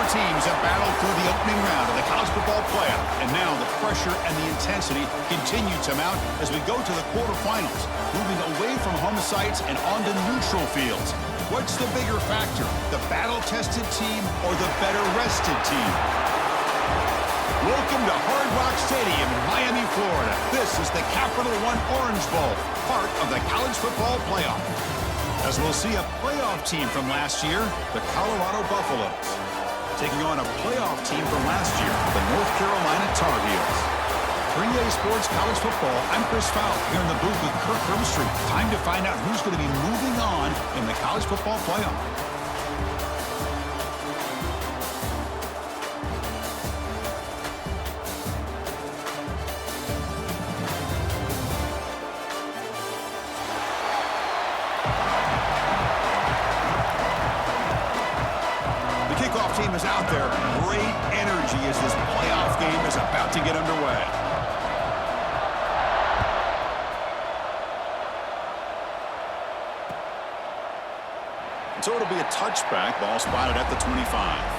Four teams have battled through the opening round of the college football playoff, and now the pressure and the intensity continue to mount as we go to the quarterfinals, moving away from home sites and onto neutral fields. What's the bigger factor, the battle-tested team or the better-rested team? Welcome to Hard Rock Stadium in Miami, Florida. This is the Capital One Orange Bowl, part of the college football playoff. As we'll see a playoff team from last year, the Colorado Buffaloes, taking on a playoff team from last year, the North Carolina Tar Heels. 3A Sports College Football, I'm Chris Fowle, here in the booth with Kirk Herbstreit. Time to find out who's going to be moving on in the college football playoff. Team is out there. Great energy as this playoff game is about to get underway. So it'll be a touchback. Ball spotted at the 25.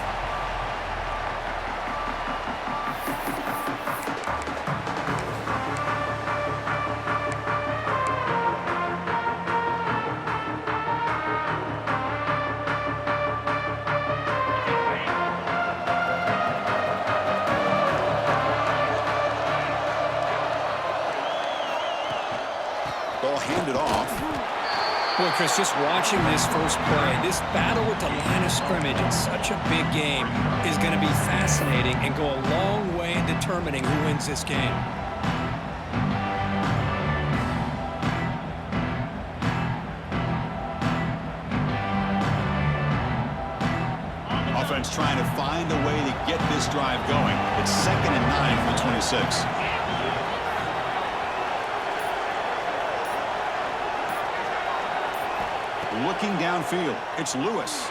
Ball handed off. Boy, Chris, just watching this first play, this battle with the line of scrimmage in such a big game is going to be fascinating and go a long way in determining who wins this game. Offense trying to find a way to get this drive going. It's 2nd and 9 from the 26. Looking downfield, it's Lewis.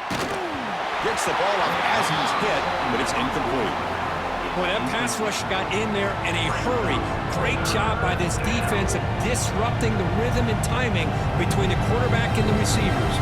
Gets the ball up as he's hit, but it's incomplete. Boy, that pass rush got in there in a hurry. Great job by this defense of disrupting the rhythm and timing between the quarterback and the receivers.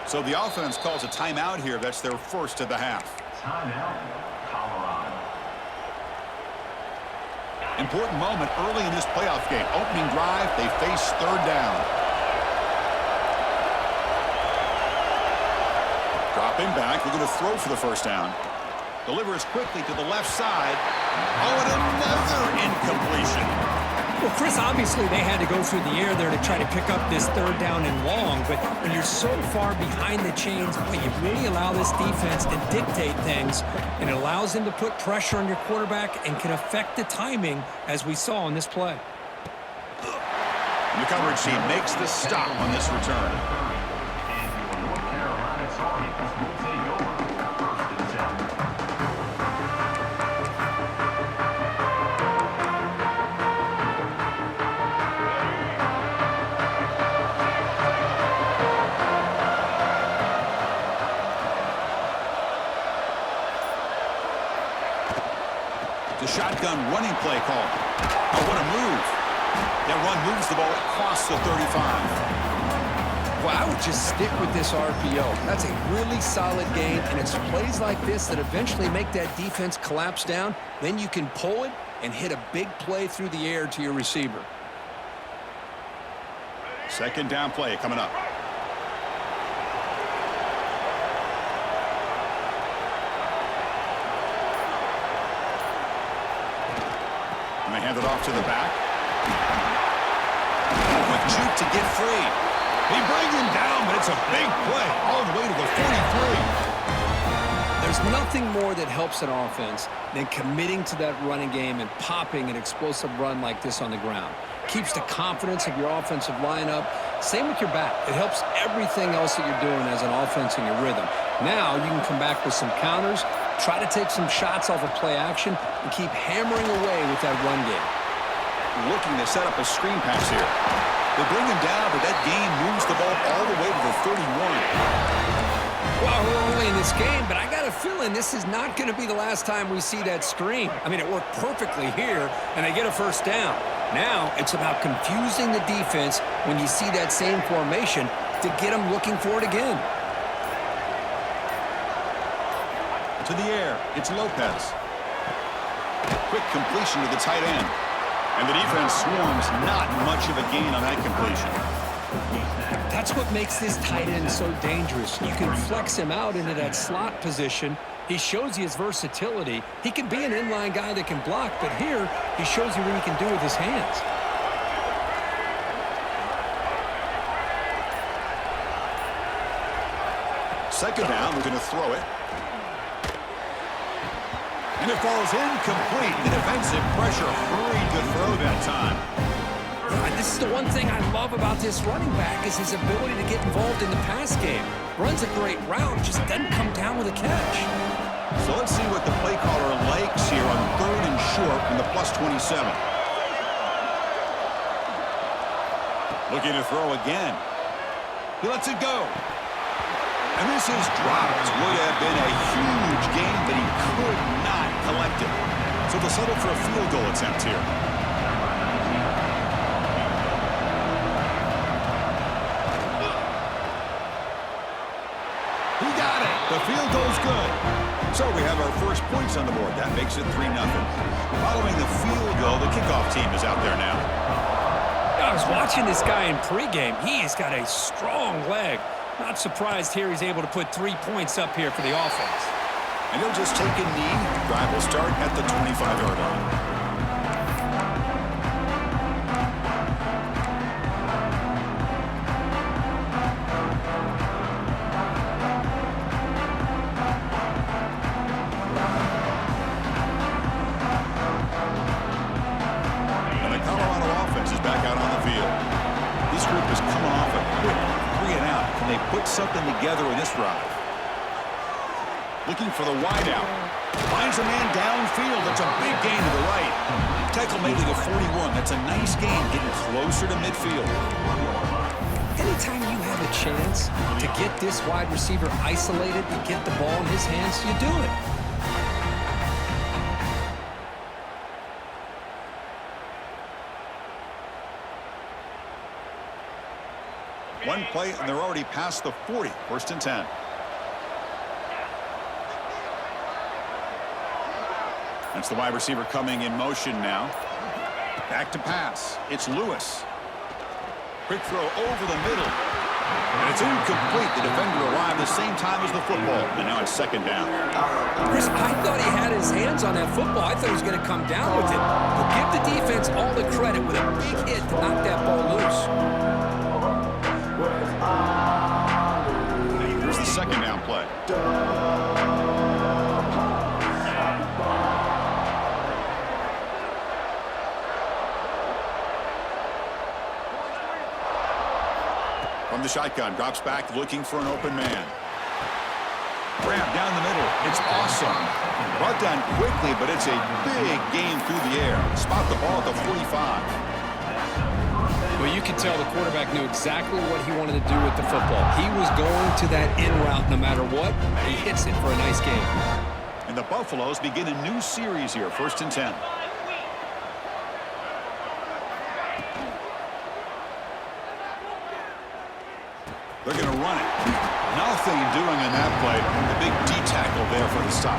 So the offense calls a timeout here. That's their first of the half. Timeout, Colorado. Important moment early in this playoff game. Opening drive, they face 3rd down. Dropping back, they're going to throw for the first down. Delivers quickly to the left side. Oh, and another incompletion. Well, Chris, obviously they had to go through the air there to try to pick up this 3rd down and long, but when you're so far behind the chains, boy, you really allow this defense to dictate things, and it allows them to put pressure on your quarterback and can affect the timing, as we saw in this play. The coverage team makes the stop on this return. And your North Carolina Tar Heels will take over 1st and 7. The shotgun running play call. Oh, what a move. That run moves the ball across the 35. Well, I would just stick with this RPO. That's a really solid game, and it's plays like this that eventually make that defense collapse down. Then you can pull it and hit a big play through the air to your receiver. 2nd down play coming up. They hand it off to the back. Quick juke to get free. They bring him down, but it's a big play all the way to the 43. There's nothing more that helps an offense than committing to that running game and popping an explosive run like this on the ground. Keeps the confidence of your offensive lineup. Same with your back. It helps everything else that you're doing as an offense in your rhythm. Now you can come back with some counters, try to take some shots off of play action, and keep hammering away with that run game. Looking to set up a screen pass here. They bring him down, but that gain moves the ball all the way to the 31. Well, we're early in this game, but I got a feeling this is not going to be the last time we see that screen. I mean, it worked perfectly here, and they get a first down. Now it's about confusing the defense when you see that same formation to get them looking for it again. To the air, it's Lopez. Quick completion to the tight end. And the defense swarms, not much of a gain on that completion. That's what makes this tight end so dangerous. You can flex him out into that slot position. He shows you his versatility. He can be an inline guy that can block, but here he shows you what he can do with his hands. Second down, we're going to throw it. And it falls incomplete. The defensive pressure hurried the throw that time. This is the one thing I love about this running back is his ability to get involved in the pass game. Runs a great route, just doesn't come down with a catch. So let's see what the play caller likes here on 3rd and short from the +27. Looking to throw again. He lets it go. And this is dropped. Would have been a huge gain, but he could not collect it. So they'll settle for a field goal attempt here. He got it. The field goal's good. So we have our first points on the board. That makes it 3-0. Following the field goal, the kickoff team is out there now. I was watching this guy in pregame. He has got a strong leg. Not surprised here he's able to put 3 points up here for the offense. And he'll just take a knee. Drive will start at the 25-yard line. And the Colorado offense is back out on the field. This group is coming off a quick 3-and-out. Can they put something together in this drive? Looking for the wideout. Finds a man downfield. That's a big gain to the right. Tackle made to the 41. That's a nice gain, getting closer to midfield. Anytime you have a chance to get this wide receiver isolated and get the ball in his hands, you do it. One play, and they're already past the 40. 1st and 10. That's the wide receiver coming in motion now. Back to pass. It's Lewis. Quick throw over the middle. And it's incomplete. The defender arrived the same time as the football. And now it's 2nd down. Chris, I thought he had his hands on that football. I thought he was going to come down with it. But give the defense all the credit with a big hit to knock that ball loose. Here's the 2nd down play. From the shotgun, drops back looking for an open man. Grab down the middle. It's awesome. Brought down quickly, but it's a big gain through the air. Spot the ball at the 45. Well, you could tell the quarterback knew exactly what he wanted to do with the football. He was going to that in route no matter what. He hits it for a nice gain. And the Buffaloes begin a new series here. 1st and 10. They're going to run it. Nothing doing on that play. The big D-tackle there for the stop.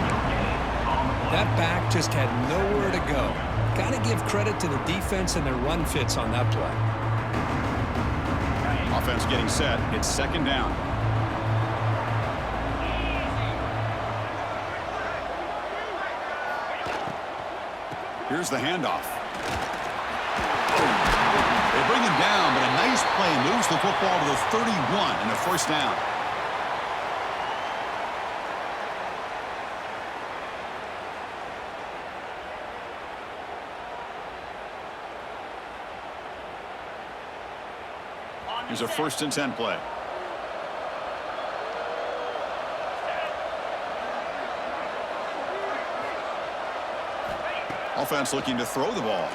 That back just had nowhere to go. Got to give credit to the defense and their run fits on that play. Offense getting set. It's 2nd down. Here's the handoff. They bring him down, but a nice play moves the football to the 31 and a 1st down. Here's a 1st and 10 play. Offense looking to throw the ball.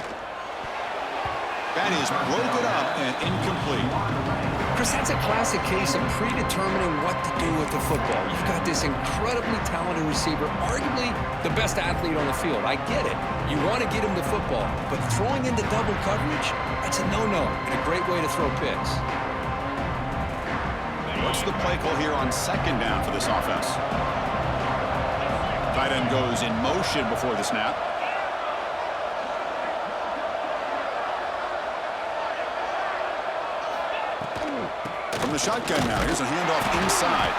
That is broken up and incomplete. Chris, that's a classic case of predetermining what to do with the football. You've got this incredibly talented receiver, arguably the best athlete on the field. I get it. You want to get him the football, but throwing into double coverage, that's a no-no and a great way to throw picks. What's the play call here on second down for this offense? Tight end goes in motion before the snap. From the shotgun now, here's a handoff inside.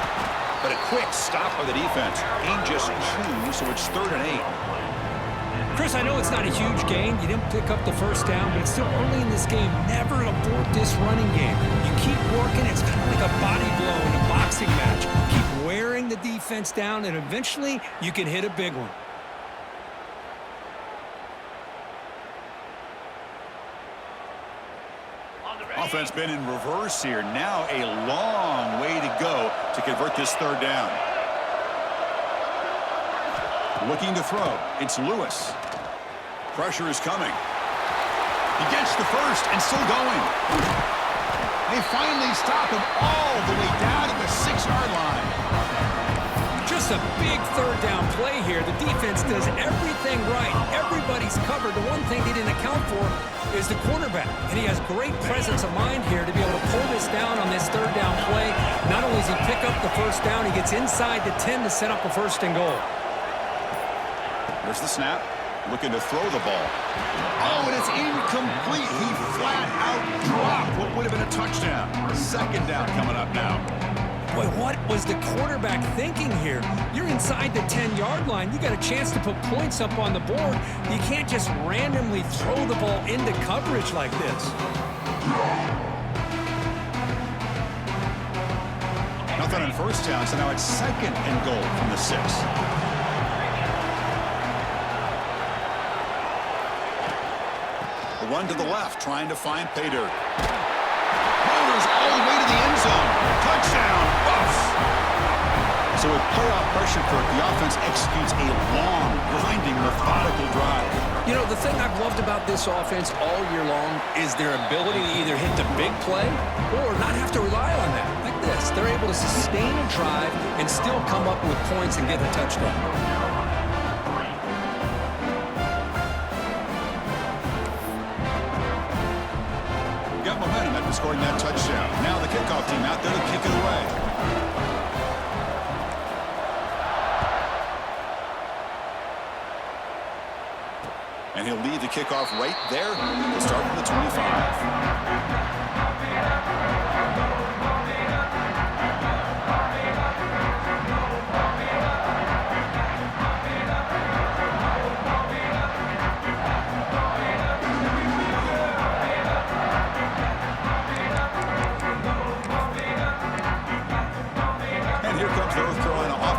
But a quick stop by the defense. Gain just 2, so it's 3rd and 8. Chris, I know it's not a huge gain. You didn't pick up the first down, but it's still early in this game. Never abort this running game. You keep working. It's kind of like a body blow in a boxing match. Keep wearing the defense down, and eventually you can hit a big one. Offense been in reverse here. Now a long way to go to convert this 3rd down. Looking to throw. It's Lewis. Pressure is coming. He gets the first and still going. They finally stop him all the way down to the 6-yard line. Just a big 3rd down play here. The defense does everything right. Everybody's covered. The one thing they didn't account for is the quarterback. And he has great presence of mind here to be able to pull this down on this 3rd down play. Not only does he pick up the first down, he gets inside the 10 to set up a 1st and goal. There's the snap. Looking to throw the ball. Oh, and it's incomplete. He flat out dropped what would have been a touchdown. 2nd down coming up now. Boy, what was the quarterback thinking here? You're inside the 10-yard line. You got a chance to put points up on the board. You can't just randomly throw the ball into coverage like this. Nothing on 1st down, so now it's 2nd and goal from the 6. The run to the left, trying to find pay dirt. Motors all the way to the end zone. Touchdown, Buffs. So with playoff pressure, Kirk, the offense executes a long, grinding, methodical drive. You know, the thing I've loved about this offense all year long is their ability to either hit the big play or not have to rely on that. Like this, they're able to sustain a drive and still come up with points and get a touchdown. Got momentum after scoring that touchdown. Now the kickoff team out there to kick it away. And he'll lead the kickoff right there. He'll start from the 25.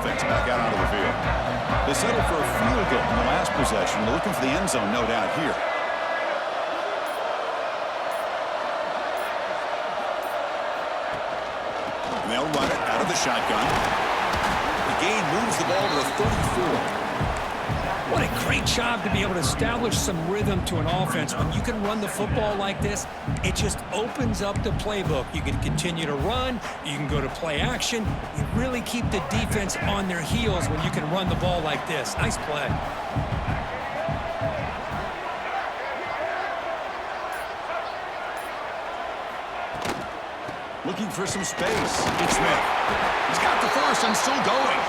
Back out onto the field. They settled for a field goal in the last possession. They're looking for the end zone, no doubt, here. And they'll run it out of the shotgun. The gain moves the ball to the 34. What a great job to be able to establish some rhythm to an offense. When you can run the football like this, it just opens up the playbook. You can continue to run. You can go to play action. You really keep the defense on their heels when you can run the ball like this. Nice play. Looking for some space. It's Smith. He's got the first and still going.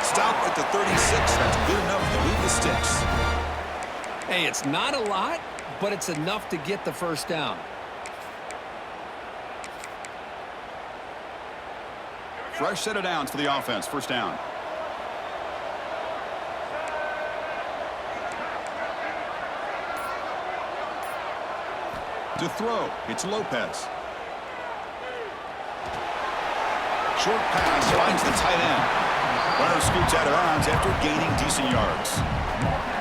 Stop at the 36. That's good enough to leave the sticks. Hey, it's not a lot, but it's enough to get the first down. Fresh set of downs for the offense. 1st down. To throw, it's Lopez. Short pass finds the tight end. Runner scoots out of bounds after gaining decent yards.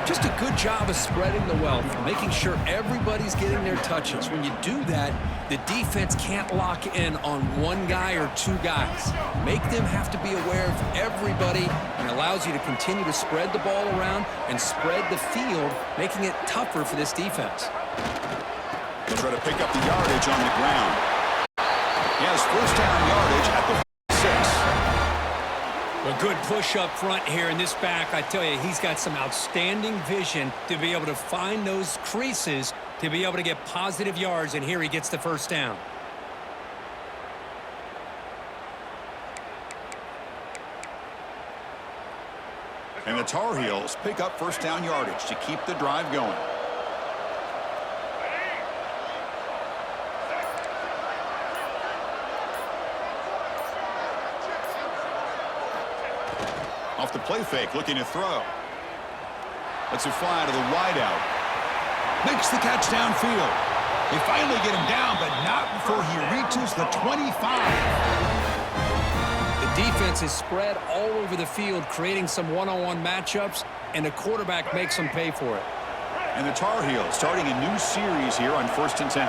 Just a good job of spreading the wealth, making sure everybody's getting their touches. When you do that, the defense can't lock in on one guy or 2 guys. Make them have to be aware of everybody, and allows you to continue to spread the ball around and spread the field, making it tougher for this defense. try to pick up the yardage on the ground. He has first down yardage at the 6. A good push up front here in this back. I tell you, he's got some outstanding vision to be able to find those creases to be able to get positive yards, and here he gets the first down. And the Tar Heels pick up first down yardage to keep the drive going. Off the play fake, looking to throw. Lets it fly to the wideout. Makes the catch downfield. They finally get him down, but not before he reaches the 25. The defense is spread all over the field, creating some one-on-one matchups, and the quarterback makes them pay for it. And the Tar Heels starting a new series here on 1st and 10.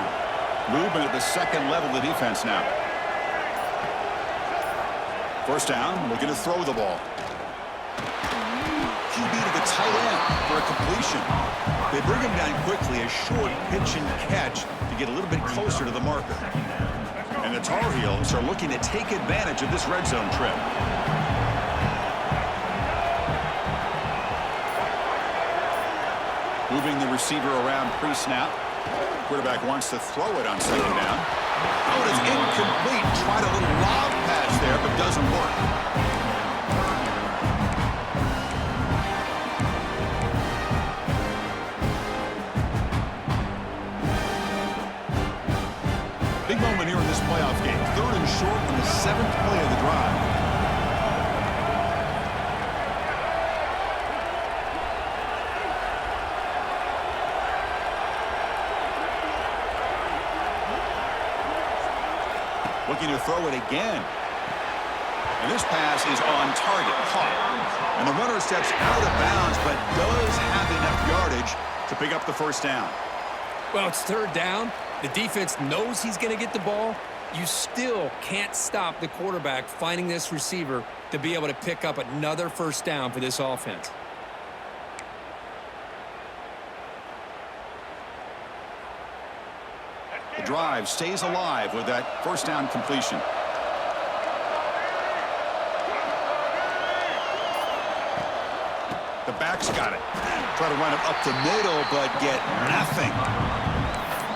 Movement at the second level of the defense now. First down, looking to throw the ball. QB to the tight end for a completion. They bring him down quickly, a short pitch and catch to get a little bit closer to the marker. And the Tar Heels are looking to take advantage of this red zone trip. Moving the receiver around pre-snap. Quarterback wants to throw it on second down. Oh, it is incomplete. Tried a little lob pass there, but doesn't work. Big moment here in this playoff game. 3rd and short on the 7th play of the drive. Looking to throw it again. And this pass is on target, caught. And the runner steps out of bounds, but does have enough yardage to pick up the first down. Well, it's 3rd down. The defense knows he's going to get the ball. You still can't stop the quarterback finding this receiver to be able to pick up another first down for this offense. The drive stays alive with that first down completion. The back's got it. Try to run it up the middle, but get nothing.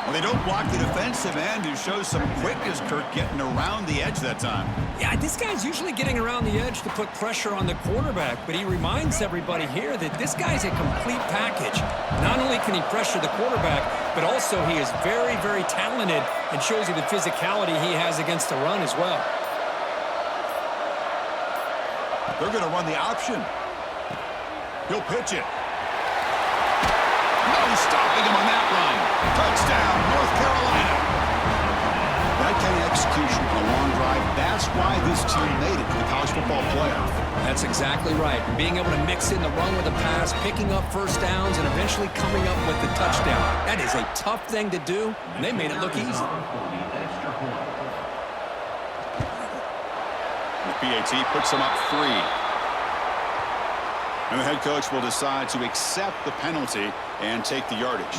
Well, they don't block the defensive end, who shows some quickness, Kirk, getting around the edge that time. Yeah, this guy's usually getting around the edge to put pressure on the quarterback, but he reminds everybody here that this guy's a complete package. Not only can he pressure the quarterback, but also he is very, very talented and shows you the physicality he has against the run as well. They're going to run the option. He'll pitch it. No stopping him on that run. Touchdown, North Carolina. That kind of execution on a long drive, that's why this team made it to the college football playoff. That's exactly right. Being able to mix in the run with the pass, picking up first downs, and eventually coming up with the touchdown. That is a tough thing to do, and they made it look easy. The PAT puts them up 3. And the head coach will decide to accept the penalty and take the yardage.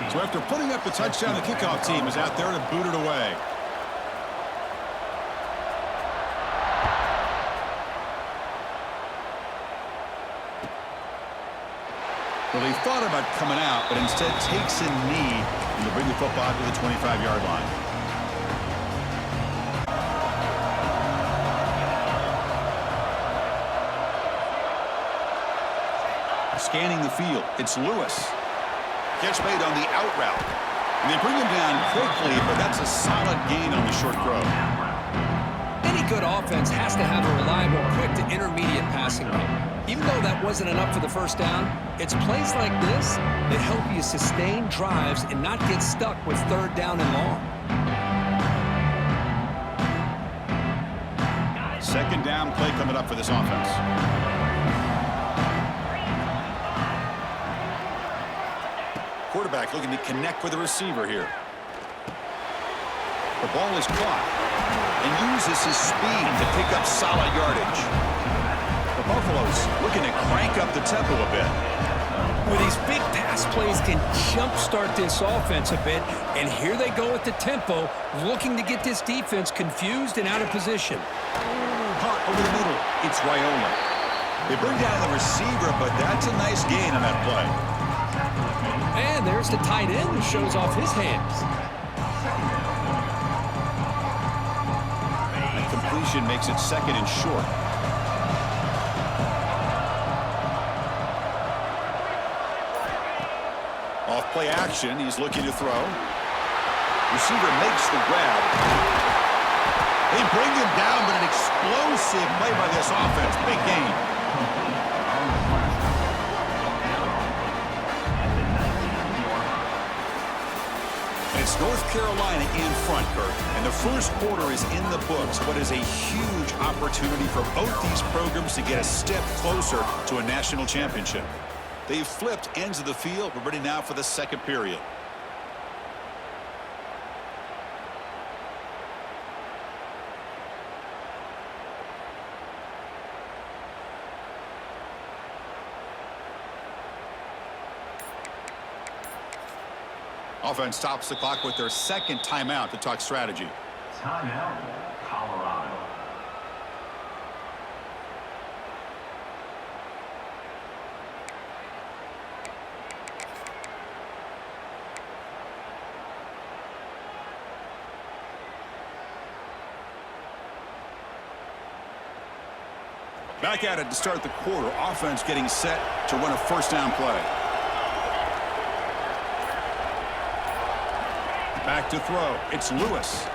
So after putting up the touchdown, the kickoff team is out there to boot it away. Well, he thought about coming out, but instead takes a knee and to bring the football to the 25-yard line. Scanning the field, it's Lewis. Catch made on the out route. And they bring him down quickly, but that's a solid gain on the short throw. Any good offense has to have a reliable, quick to intermediate passing game. Even though that wasn't enough for the first down, it's plays like this that help you sustain drives and not get stuck with 3rd down and long. 2nd down play coming up for this offense. Quarterback looking to connect with the receiver here. The ball is caught and uses his speed to pick up solid yardage. The Buffaloes looking to crank up the tempo a bit. Well, these big pass plays can jumpstart this offense a bit, and here they go at the tempo, looking to get this defense confused and out of position. Hot over the middle. It's Raiola. They bring down the receiver, but that's a nice gain on that play. And there's the tight end who shows off his hands. That completion makes it second and short. Off play action, he's looking to throw. Receiver makes the grab. They bring him down, but an explosive play by this offense. Big gain. And it's North Carolina in front, Kurt. And the first quarter is in the books. What is a huge opportunity for both these programs to get a step closer to a national championship. They've flipped ends of the field. We're ready now for the second period. Offense stops the clock with their second timeout to talk strategy. Timeout, Colorado. Back at it to start the quarter. Offense getting set to run a first down play. Back to throw. It's Lewis.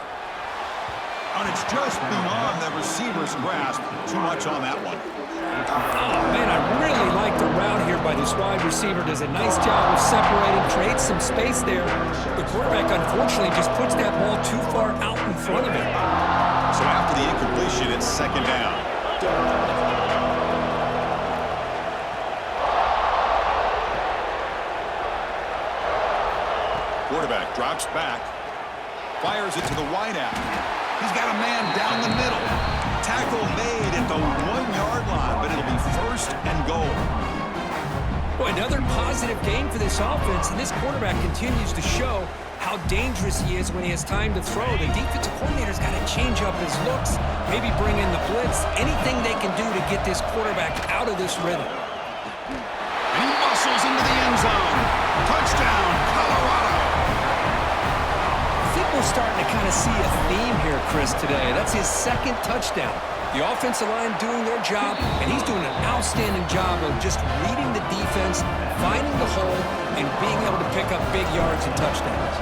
And it's just beyond the receiver's grasp. Too much on that one. Oh, man, I really like the route here by this wide receiver. Does a nice job of separating, creates some space there. The quarterback, unfortunately, just puts that ball too far out in front of him. So after the incompletion, it's second down. Quarterback drops back, fires it to the wideout. He's got a man down the middle. Tackle made at the 1-yard line, but it'll be first and goal. Boy, another positive game for this offense, and this quarterback continues to show how dangerous he is when he has time to throw. The defensive coordinator's got to change up his looks, maybe bring in the blitz, anything they can do to get this quarterback out of this rhythm. And he muscles into the end zone. Touchdown, Colorado. I think we're starting to kind of see a theme here, Chris, today. That's his second touchdown. The offensive line doing their job, and he's doing an outstanding job of just reading the defense, finding the hole, and being able to pick up big yards and touchdowns.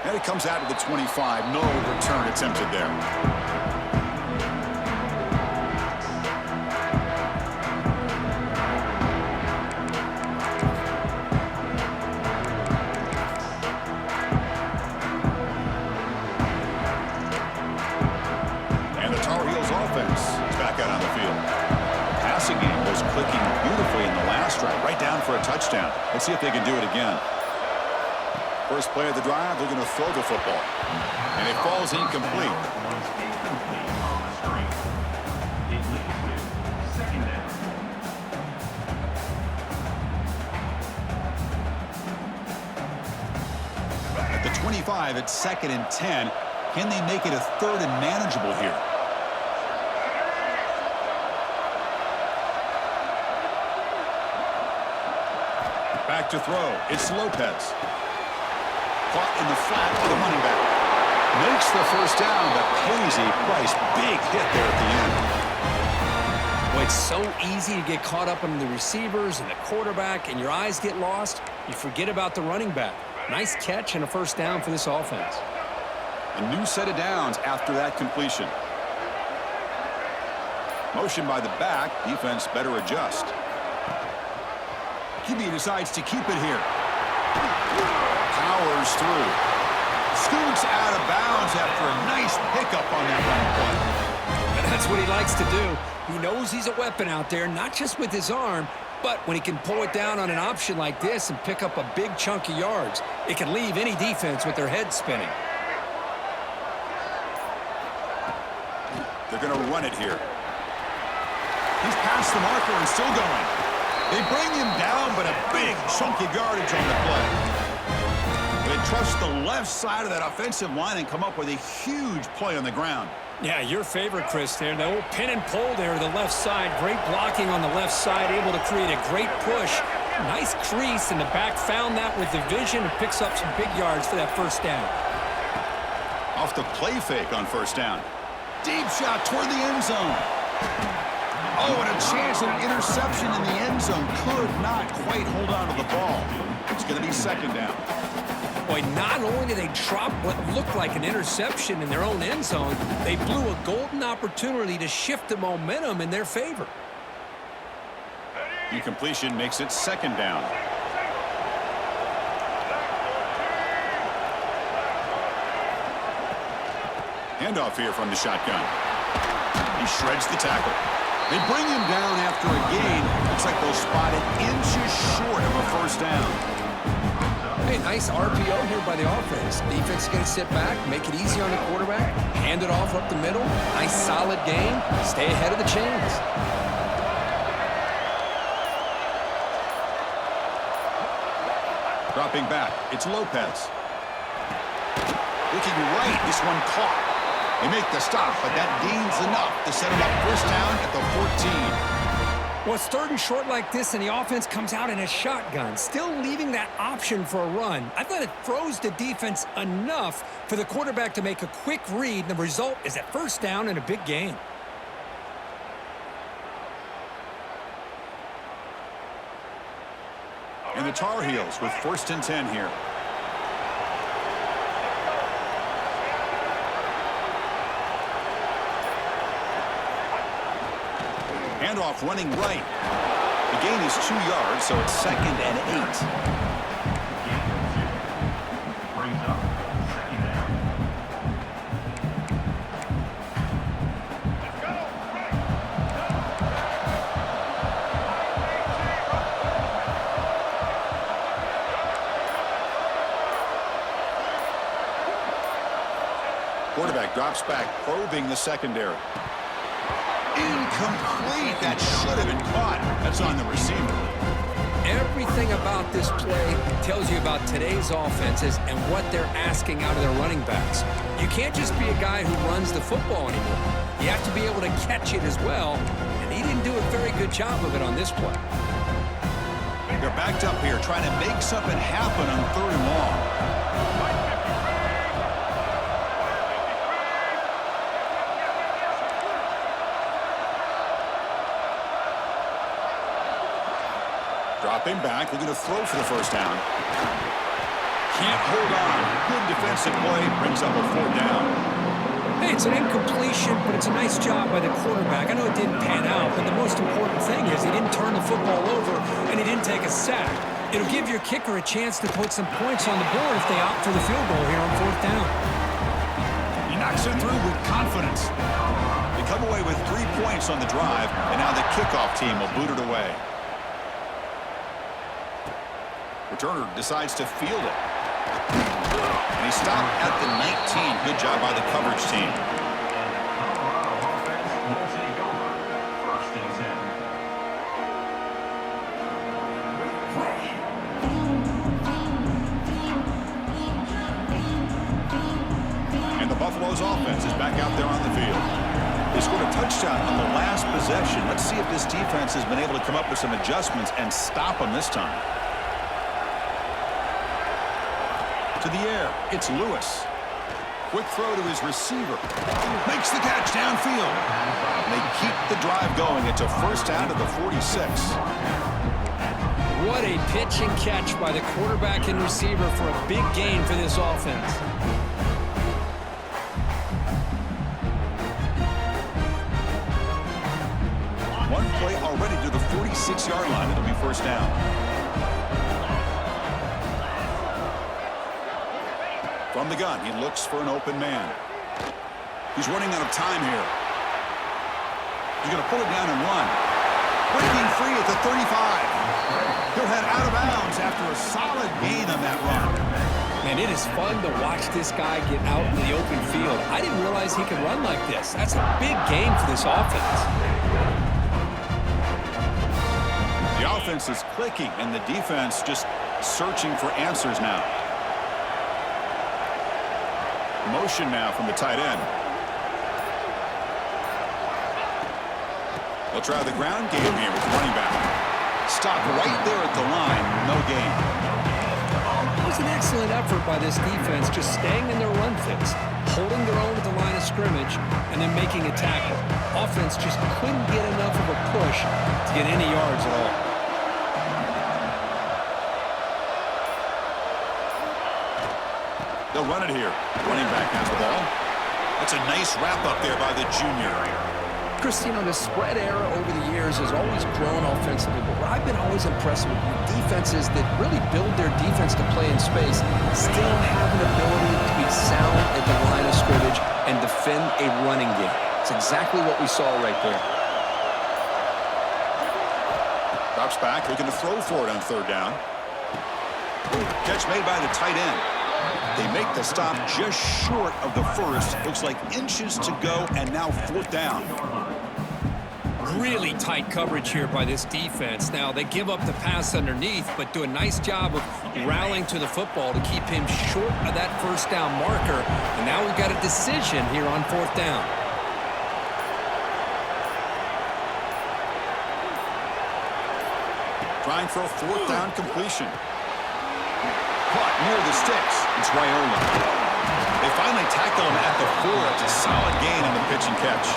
And it comes out to the 25. No return attempted there. Touchdown. Let's see if they can do it again. First play of the drive, they're going to throw the football. And it falls incomplete. At the 25, it's second and 10. Can they make it a third and manageable here? Back to throw. It's Lopez. Caught in the flat for the running back. Makes the first down, but pays a price. Big hit there at the end. Well, it's so easy to get caught up on the receivers and the quarterback, and your eyes get lost. You forget about the running back. Nice catch and a first down for this offense. A new set of downs after that completion. Motion by the back. Defense better adjust. QB decides to keep it here. Powers through. Scoots out of bounds after a nice pickup on that running play. And that's what he likes to do. He knows he's a weapon out there, not just with his arm, but when he can pull it down on an option like this and pick up a big chunk of yards, it can leave any defense with their head spinning. They're going to run it here. He's past the marker and still going. They bring him down, but a big chunk of yardage on the play. They trust the left side of that offensive line and come up with a huge play on the ground. Yeah, your favorite, Chris, there. The old pin and pull there to the left side. Great blocking on the left side, able to create a great push. Nice crease, and the back found that with the vision and picks up some big yards for that first down. Off the play fake on first down. Deep shot toward the end zone. Oh, and a chance at an interception in the end zone. Could not quite hold on to the ball. It's going to be second down. Boy, not only did they drop what looked like an interception in their own end zone, they blew a golden opportunity to shift the momentum in their favor. Incompletion makes it second down. Handoff here from the shotgun. He shreds the tackle. They bring him down after a gain. Looks like they'll spot it inches short of a first down. Hey, nice RPO here by the offense. Defense is going to sit back, make it easy on the quarterback, hand it off up the middle. Nice solid game. Stay ahead of the chains. Dropping back, it's Lopez. Looking right, this one caught. They make the stop, but that gains enough to set him up first down at the 14. Well, it's third and short like this, and the offense comes out in a shotgun, still leaving that option for a run. I thought it throws the defense enough for the quarterback to make a quick read, and the result is a first down and a big gain. And the Tar Heels with first and 10 here. Handoff running right. The gain is 2 yards, so it's second and 8. Brings up second down. Quarterback drops back, probing the secondary. Incomplete. That should have been caught. That's on the receiver. Everything about this play tells you about today's offenses and what they're asking out of their running backs. You can't just be a guy who runs the football anymore. You have to be able to catch it as well, and he didn't do a very good job of it on this play. They're backed up here trying to make something happen on third and long. Dropping back, looking to throw for the first down. Can't hold on. Good defensive play, brings up a fourth down. Hey, it's an incompletion, but it's a nice job by the quarterback. I know it didn't pan out, but the most important thing is he didn't turn the football over and he didn't take a sack. It'll give your kicker a chance to put some points on the board if they opt for the field goal here on fourth down. He knocks it through with confidence. They come away with 3 points on the drive, and now the kickoff team will boot it away. Returner decides to field it. And he stopped at the 19. Good job by the coverage team. Colorado offense will take over first and 10. And the Buffalo's offense is back out there on the field. They scored a touchdown on the last possession. Let's see if this defense has been able to come up with some adjustments and stop them this time. To the air, it's Lewis. Quick throw to his receiver. Makes the catch downfield. They keep the drive going. It's a first down to the 46. What a pitch and catch by the quarterback and receiver for a big gain for this offense. One play already to the 46-yard line. It'll be first down. From the gun, he looks for an open man. He's running out of time here. He's going to pull it down and run. Breaking free at the 35. He'll head out of bounds after a solid gain on that run. And it is fun to watch this guy get out in the open field. I didn't realize he could run like this. That's a big gain for this offense. offense is clicking, and the defense just searching for answers now. Motion now from the tight end. They'll try the ground game here with the running back. Stop right there at the line. No gain. It was an excellent effort by this defense, just staying in their run fits, holding their own at the line of scrimmage, and then making a tackle. Offense just couldn't get enough of a push to get any yards at all. They'll run it here. Running back has the ball. That's a nice wrap up there by the junior. Chris, you know, the spread era over the years has always grown offensively, but what I've been always impressed with defenses that really build their defense to play in space still have an ability to be sound at the line of scrimmage and defend a running game. It's exactly what we saw right there. Drops back, looking to throw for it on third down. Catch made by the tight end. They make the stop just short of the first. Looks like inches to go, and now fourth down. Really tight coverage here by this defense. Now, they give up the pass underneath, but do a nice job of rallying to the football to keep him short of that first down marker. And now we've got a decision here on fourth down. Trying for a fourth down completion. Caught near the sticks. It's Raiola. They finally tackle him at the 4. It's a solid gain on the pitch and catch.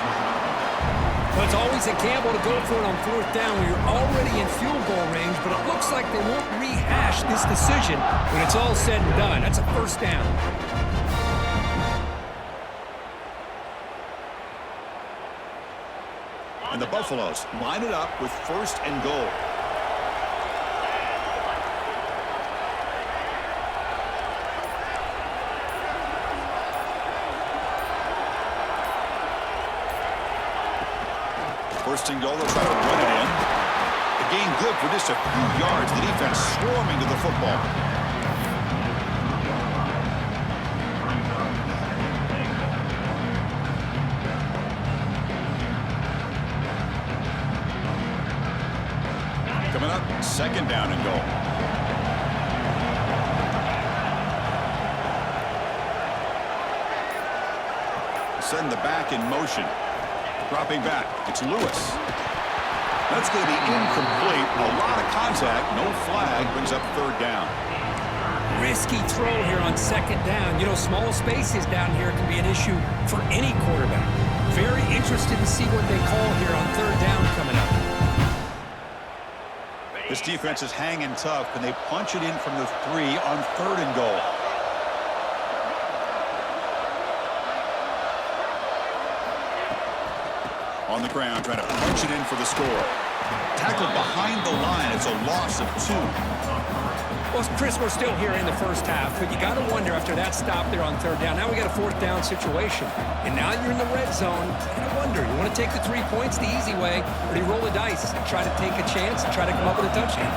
Well, it's always a gamble to go for it on fourth down when you're already in field goal range, but it looks like they won't rehash this decision when it's all said and done. That's a first down. And the Buffaloes line it up with first and goal. First and goal, they'll try to run it in. The gain good for just a few yards. The defense swarming to the football. Coming up, second down and goal. Send the back in motion. Dropping back, it's Lewis. That's going to be incomplete. A lot of contact, no flag, brings up third down. Risky throw here on second down. You know, small spaces down here can be an issue for any quarterback. Very interested to see what they call here on third down coming up. This defense is hanging tough, and they punch it in from the 3 on third and goal. On the ground, trying to punch it in for the score. Tackled behind the line. It's a loss of 2. Well, Chris, we're still here in the first half, but you got to wonder after that stop there on third down. Now we got a fourth down situation, and now you're in the red zone. You wonder, you want to take the 3 points the easy way, or do you roll the dice and try to take a chance and try to come up with a touchdown?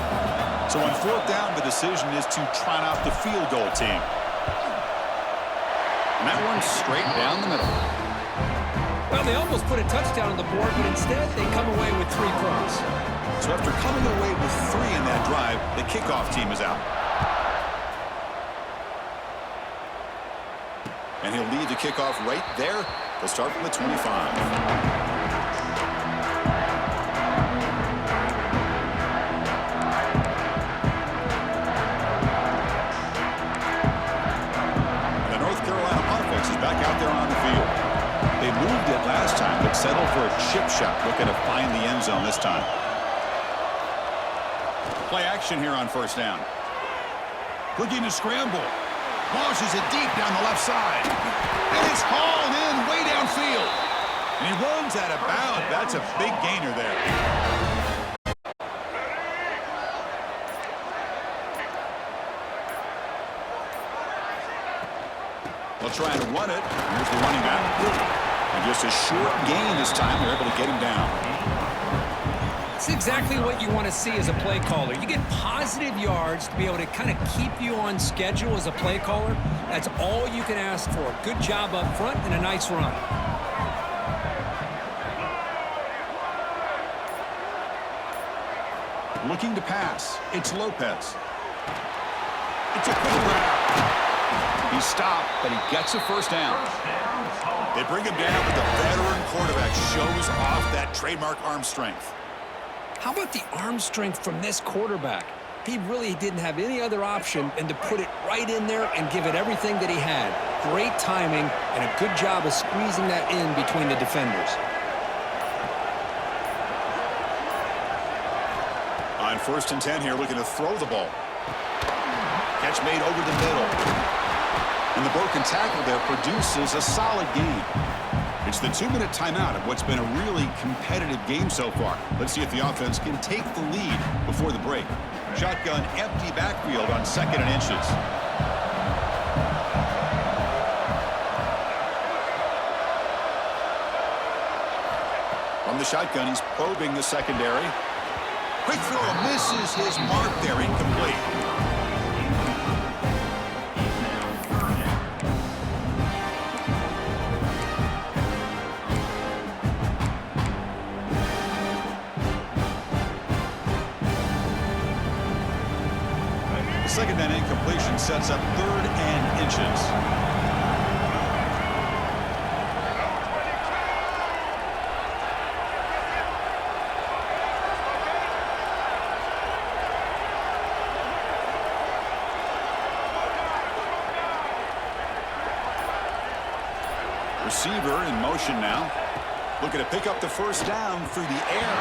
So on fourth down, the decision is to trot out the field goal team. And that one's straight down the middle. Well, they almost put a touchdown on the board, but instead they come away with 3 points. So after coming away with 3 in that drive, the kickoff team is out. And he'll lead the kickoff right there. They'll start from the 25. Back out there on the field. They moved it last time, but settled for a chip shot. Looking to find the end zone this time. Play action here on first down. Looking to scramble. Launches it deep down the left side. And it's hauled in way downfield. And he runs out of bounds. That's a big gainer there. They'll try and run it. Here's the running back. And just a short gain this time. They're able to get him down. It's exactly what you want to see as a play caller. You get positive yards to be able to kind of keep you on schedule as a play caller. That's all you can ask for. Good job up front and a nice run. Looking to pass. It's Lopez. It's a quick grab. He stopped, but he gets a first down. They bring him down, but the veteran quarterback shows off that trademark arm strength. How about the arm strength from this quarterback? He really didn't have any other option than to put it right in there and give it everything that he had. Great timing and a good job of squeezing that in between the defenders. On 1st and 10 here, looking to throw the ball. Catch made over the middle. And the broken tackle there produces a solid gain. It's the 2-minute timeout of what's been a really competitive game so far. Let's see if the offense can take the lead before the break. Shotgun, empty backfield on 2nd and inches. From the shotgun, he's probing the secondary. Quick throw, misses his mark there, incomplete. The 2nd and incompletion sets up 3rd and inches. Receiver in motion now. Looking to pick up the first down through the air.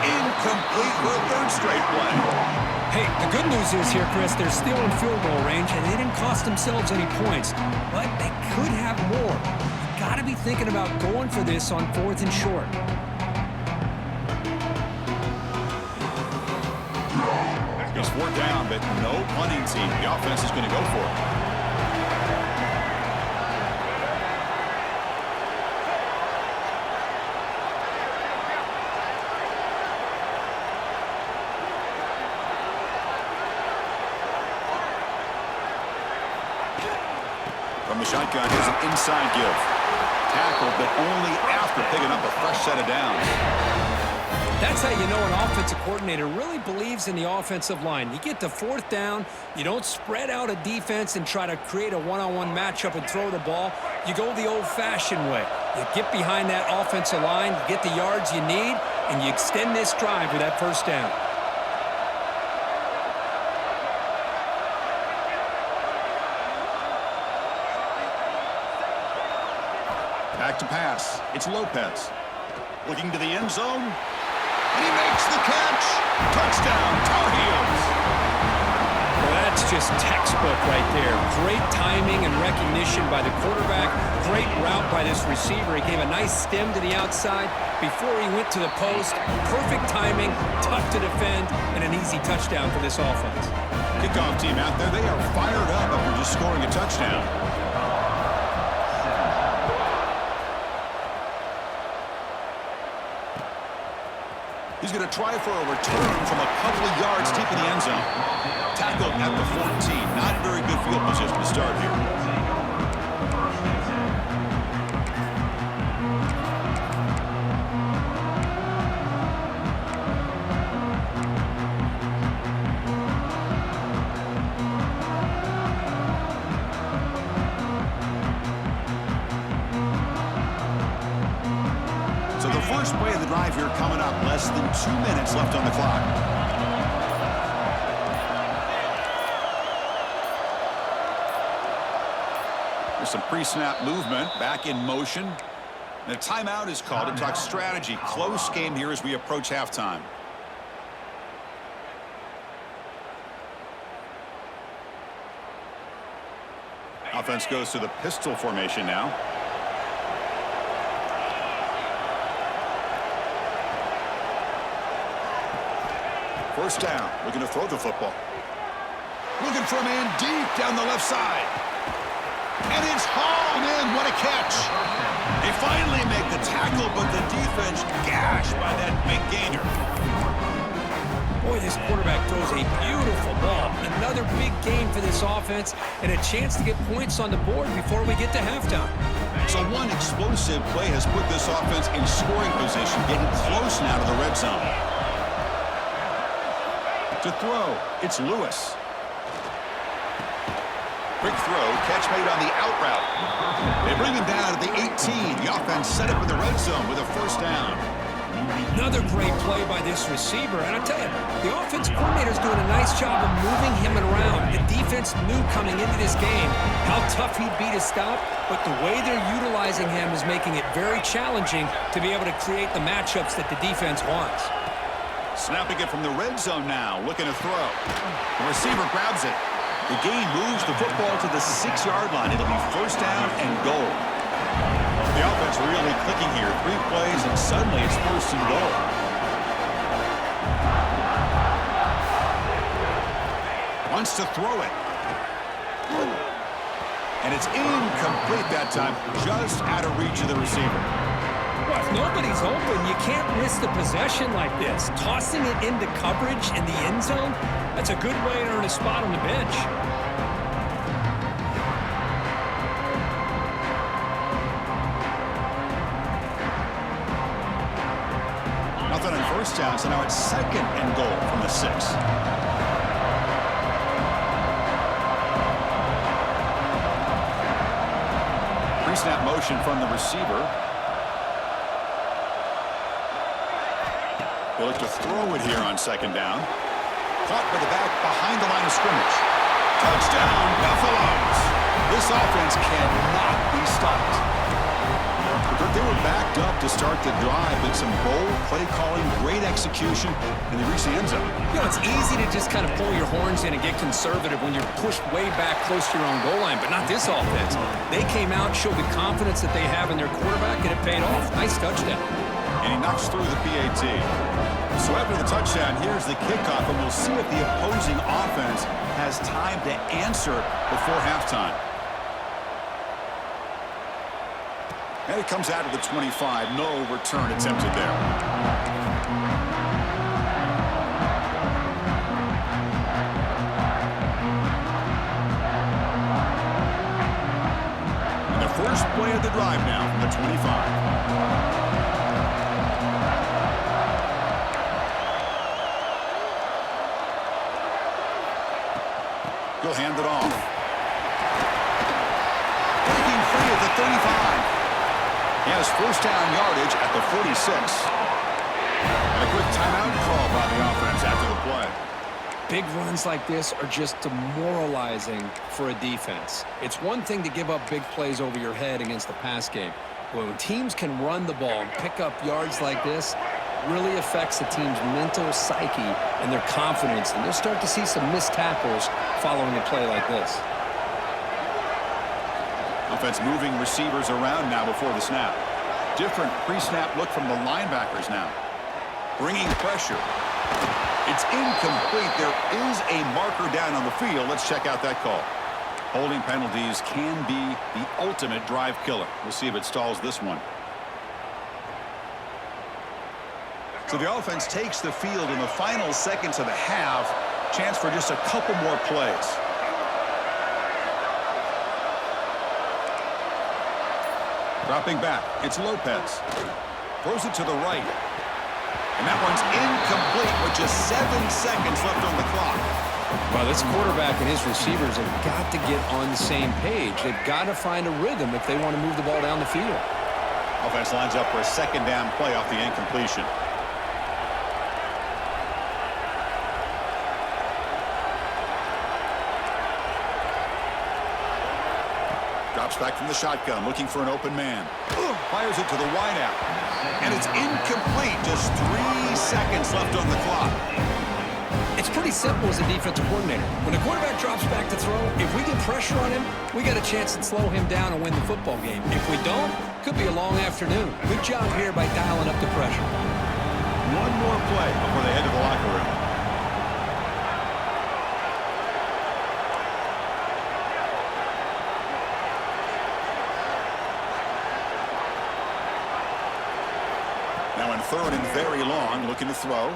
Incomplete for a 3rd straight play. Hey, the good news is here, Chris, they're still in field goal range, and they didn't cost themselves any points. But they could have more. You got to be thinking about going for this on 4th and short. It's 4th down, but no punting team. The offense is going to go for it. From the shotgun, here's an inside give. Tackled, but only after picking up a fresh set of downs. That's how you know an offensive coordinator really believes in the offensive line. You get to 4th down, you don't spread out a defense and try to create a one-on-one matchup and throw the ball. You go the old-fashioned way. You get behind that offensive line, you get the yards you need, and you extend this drive with that first down. Back to pass. It's Lopez. Looking to the end zone. And he makes the catch. Touchdown, Tar Heels. Well, that's just textbook right there. Great timing and recognition by the quarterback. Great route by this receiver. He gave a nice stem to the outside before he went to the post. Perfect timing, tough to defend, and an easy touchdown for this offense. Kickoff team out there, they are fired up after just scoring a touchdown. He's going to try for a return from a couple of yards deep in the end zone. Tackled at the 14. Not very good field position to start here. So the first play of the drive here coming up. Less than 2 minutes left on the clock. There's some pre-snap movement. Back in motion. And a timeout is called to talk strategy. Close game here as we approach halftime. Offense goes to the pistol formation now. First down, looking to throw the football. Looking for a man deep down the left side. And it's hauled in. What a catch. They finally make the tackle, but the defense gashed by that big gainer. Boy, this quarterback throws a beautiful ball. Another big game for this offense and a chance to get points on the board before we get to halftime. So one explosive play has put this offense in scoring position, getting close now to the red zone. To throw, it's Lewis. Quick throw, catch made on the out route. They bring him down at the 18. The offense set up in the red zone with a first down. Another great play by this receiver. And I tell you, the offense coordinator's doing a nice job of moving him around. The defense knew coming into this game how tough he'd be to stop, but the way they're utilizing him is making it very challenging to be able to create the matchups that the defense wants. Snapping it from the red zone now, looking to throw. The receiver grabs it. The gain moves the football to the 6-yard line. It'll be first down and goal. The offense really clicking here. 3 plays, and suddenly it's first and goal. Wants to throw it. And it's incomplete that time, just out of reach of the receiver. Well, if nobody's open, you can't risk the possession like this. Tossing it into coverage in the end zone, that's a good way to earn a spot on the bench. Nothing on first down, so now it's second and goal from the 6. Pre-snap motion from the receiver. They look to throw it here on second down. Caught by the back behind the line of scrimmage. Touchdown, Buffaloes! This offense cannot be stopped. They were backed up to start the drive with some bold play calling, great execution, and they reached the end zone. You know, it's easy to just kind of pull your horns in and get conservative when you're pushed way back close to your own goal line, but not this offense. They came out, showed the confidence that they have in their quarterback, and it paid off. Nice touchdown. And he knocks through the PAT. So after the touchdown, here's the kickoff, and we'll see if the opposing offense has time to answer before halftime. And it comes out of the 25. No return attempted there. And the first play of the drive now from the 25. He'll hand it off. Breaking free at the 35. He has first down yardage at the 46. And a quick timeout call by the offense after the play. Big runs like this are just demoralizing for a defense. It's one thing to give up big plays over your head against the pass game. But when teams can run the ball and pick up yards like this, it really affects the team's mental psyche and their confidence. And you'll start to see some missed tackles following a play like this. Offense moving receivers around now before the snap. Different pre-snap look from the linebackers now. Bringing pressure. It's incomplete. There is a marker down on the field. Let's check out that call. Holding penalties can be the ultimate drive killer. We'll see if it stalls this one. So the offense takes the field in the final seconds of the half. Chance for just a couple more plays. Dropping back, it's Lopez. Throws it to the right. And that one's incomplete with just 7 seconds left on the clock. Well, this quarterback and his receivers have got to get on the same page. They've got to find a rhythm if they want to move the ball down the field. Offense lines up for a second down play off the incompletion. Drops back from the shotgun, looking for an open man. Fires it to the wideout. And it's incomplete. Just 3 seconds left on the clock. It's pretty simple as a defensive coordinator. When the quarterback drops back to throw, if we get pressure on him, we got a chance to slow him down and win the football game. If we don't, could be a long afternoon. Good job here by dialing up the pressure. One more play before they head to the locker room. Now in third and very long, looking to throw.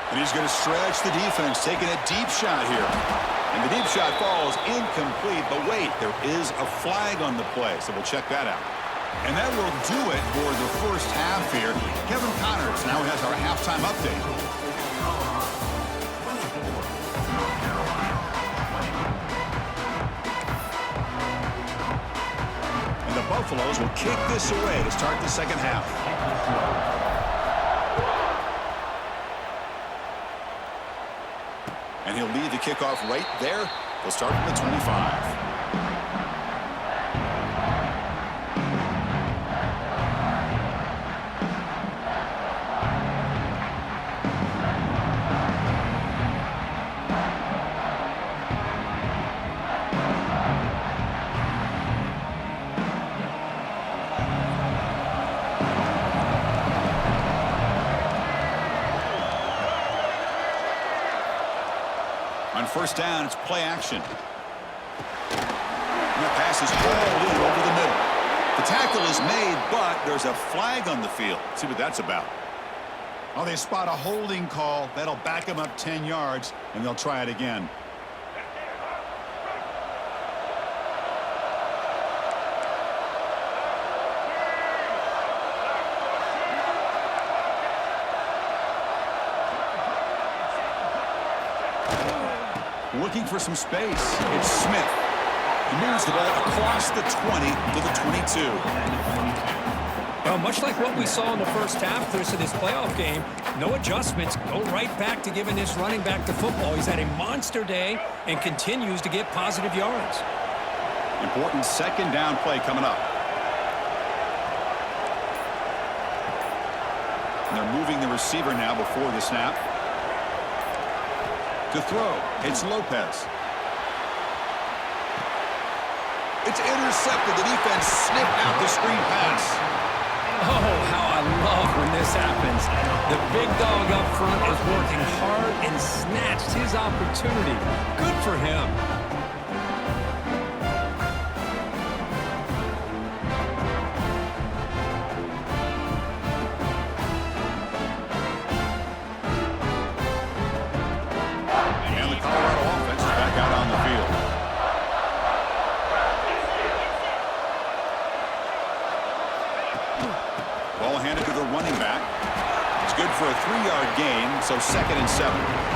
And he's going to stretch the defense, taking a deep shot here. And the deep shot falls incomplete, but wait, there is a flag on the play, so we'll check that out. And that will do it for the first half here. Kevin Connors now has our halftime update. Buffaloes will kick this away to start the second half. And he'll lead the kickoff right there. They'll start at the 25. On first down, it's play action. And that pass is hauled in over the middle. The tackle is made, but there's a flag on the field. Let's see what that's about. Oh, they spot a holding call. That'll back them up 10 yards, and they'll try it again. Looking for some space. It's Smith. He moves the ball across the 20 to the 22. Well, much like what we saw in the first half, Chris, of this playoff game, no adjustments. Go right back to giving this running back the football. He's had a monster day and continues to get positive yards. Important second down play coming up. And they're moving the receiver now before the snap. To throw, it's Lopez. It's intercepted. The defense sniffed out the screen pass. Oh, how I love when this happens. The big dog up front is working hard and snatched his opportunity. Good for him. For a 3-yard gain, so 2nd and 7.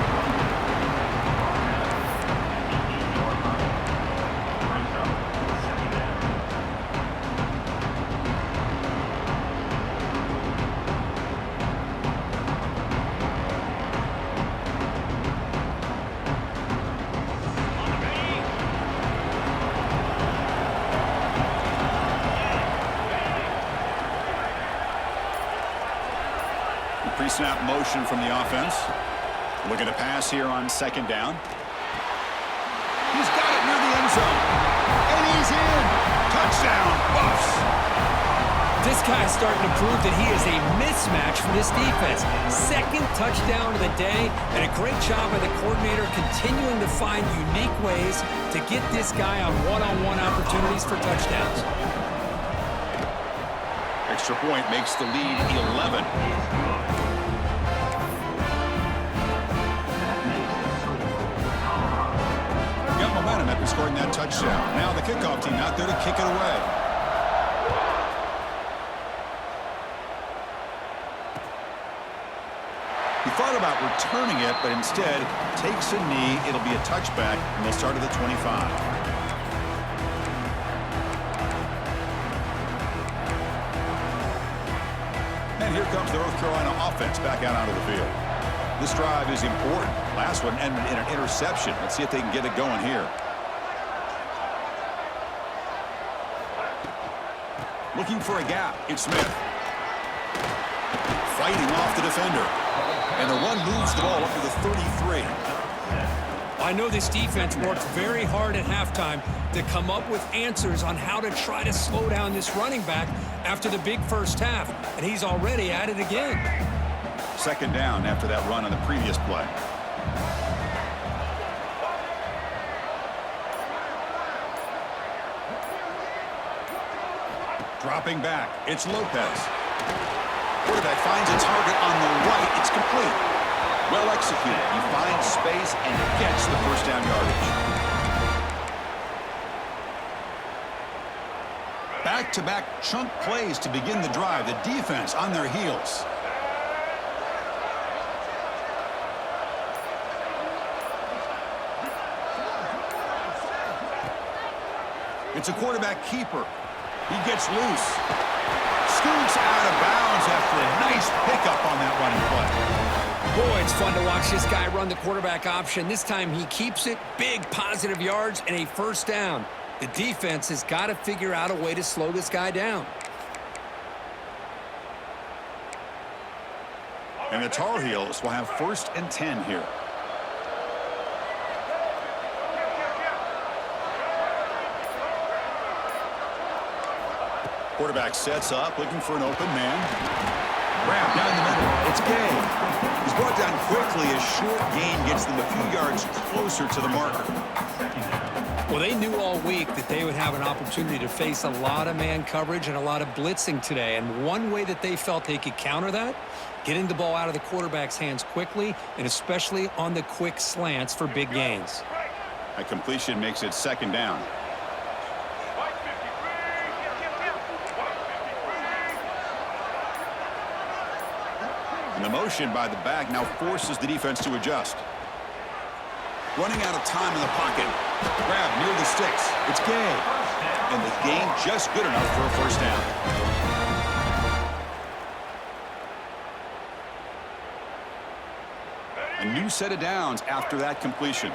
Pre-snap motion from the offense. Looking to pass here on second down. He's got it near the end zone. And he's in. Touchdown, Buffs. This guy is starting to prove that he is a mismatch for this defense. Second touchdown of the day, and a great job by the coordinator continuing to find unique ways to get this guy on one-on-one opportunities for touchdowns. Extra point makes the lead 11. Got momentum after scoring that touchdown. Now the kickoff team out there to kick it away. He thought about returning it, but instead takes a knee. It'll be a touchback, and they'll start at the 25. And here comes the North Carolina offense back out onto the field. This drive is important. Last one ended in an interception. Let's see if they can get it going here. Looking for a gap. It's Smith. Fighting off the defender. And the run moves the ball up to the 33. I know this defense worked very hard at halftime to come up with answers on how to try to slow down this running back after the big first half, and he's already at it again. Second down after that run on the previous play. Dropping back, it's Lopez. Quarterback finds a target on the right. It's complete. Well executed. He finds space and gets the first down yardage. Back-to-back chunk plays to begin the drive. The defense on their heels. It's a quarterback keeper. He gets loose. Scoots out of bounds after a nice pickup on that running play. Boy, it's fun to watch this guy run the quarterback option. This time he keeps it, big positive yards, and a first down. The defense has got to figure out a way to slow this guy down. And the Tar Heels will have 1st and 10 here. Quarterback sets up, looking for an open man. Grab down the middle. It's Gay. He's brought down quickly. A short gain gets them a few yards closer to the marker. Well, they knew all week that they would have an opportunity to face a lot of man coverage and a lot of blitzing today. And one way that they felt they could counter that, getting the ball out of the quarterback's hands quickly, and especially on the quick slants for big gains. A completion makes it 2nd down. And the motion by the back now forces the defense to adjust. Running out of time in the pocket. Grab near the sticks. It's Gay. And the gain just good enough for a 1st down. A new set of downs after that completion.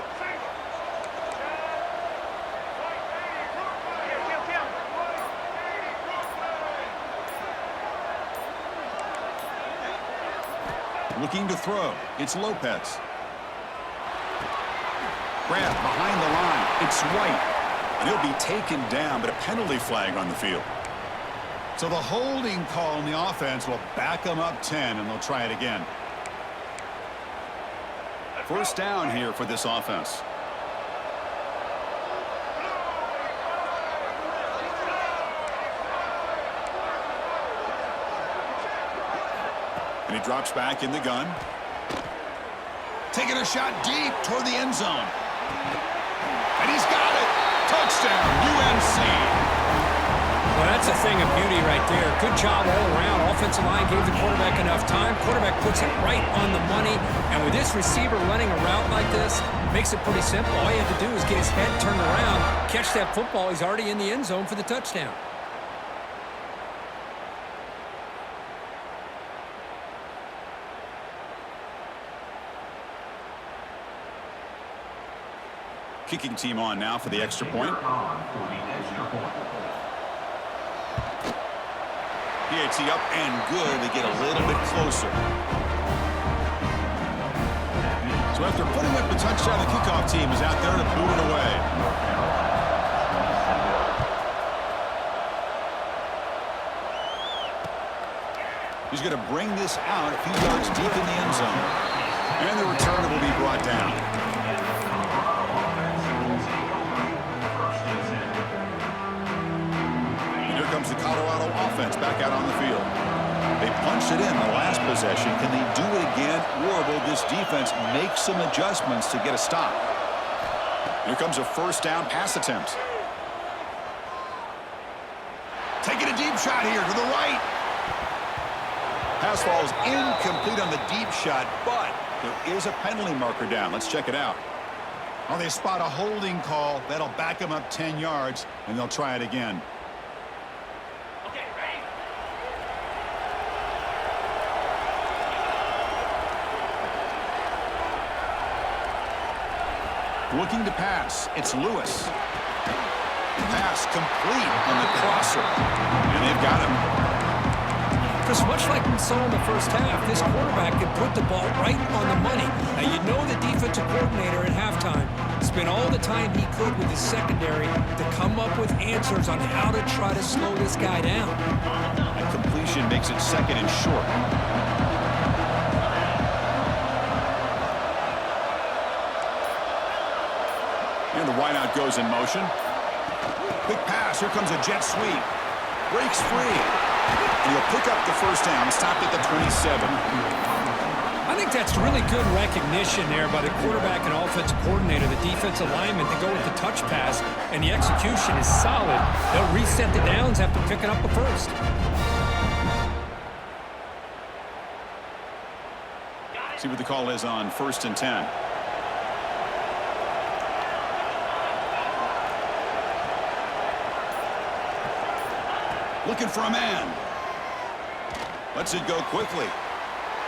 Looking to throw. It's Lopez. Grab behind the line. It's White. And he'll be taken down, but a penalty flag on the field. So the holding call in the offense will back them up 10, and they'll try it again. 1st down here for this offense. And he drops back in the gun. Taking a shot deep toward the end zone. And he's got it. Touchdown, UNC. Well, that's a thing of beauty right there. Good job all around. Offensive line gave the quarterback enough time. Quarterback puts it right on the money. And with this receiver running a route like this, makes it pretty simple. All you have to do is get his head turned around, catch that football. He's already in the end zone for the touchdown. Kicking team on now for the extra point. PAT up and good. They get a little bit closer. So after putting up the touchdown, the kickoff team is out there to boot it away. He's going to bring this out a few yards deep in the end zone. And the return will be brought down. Comes the Colorado offense back out on the field. They punched it in the last possession. Can they do it again, or will this defense make some adjustments to get a stop? Here comes a 1st down pass attempt. Taking a deep shot here to the right. Pass falls incomplete on the deep shot, but there is a penalty marker down. Let's check it out. Oh, they spot a holding call. That'll back them up 10 yards, and they'll try it again. Looking to pass. It's Lewis. Pass complete on the crosser. And they've got him. Chris, much like we saw in the first half, this quarterback could put the ball right on the money. Now, you know the defensive coordinator at halftime spent all the time he could with his secondary to come up with answers on how to try to slow this guy down. That completion makes it 2nd and short. And the wideout goes in motion. Quick pass. Here comes a jet sweep. Breaks free. And he'll pick up the 1st down. Stopped at the 27. I think that's really good recognition there by the quarterback and offensive coordinator, the defensive lineman, to go with the touch pass, and the execution is solid. They'll reset the downs after picking up the 1st. See what the call is on 1st and 10. Looking for a man. Lets it go quickly.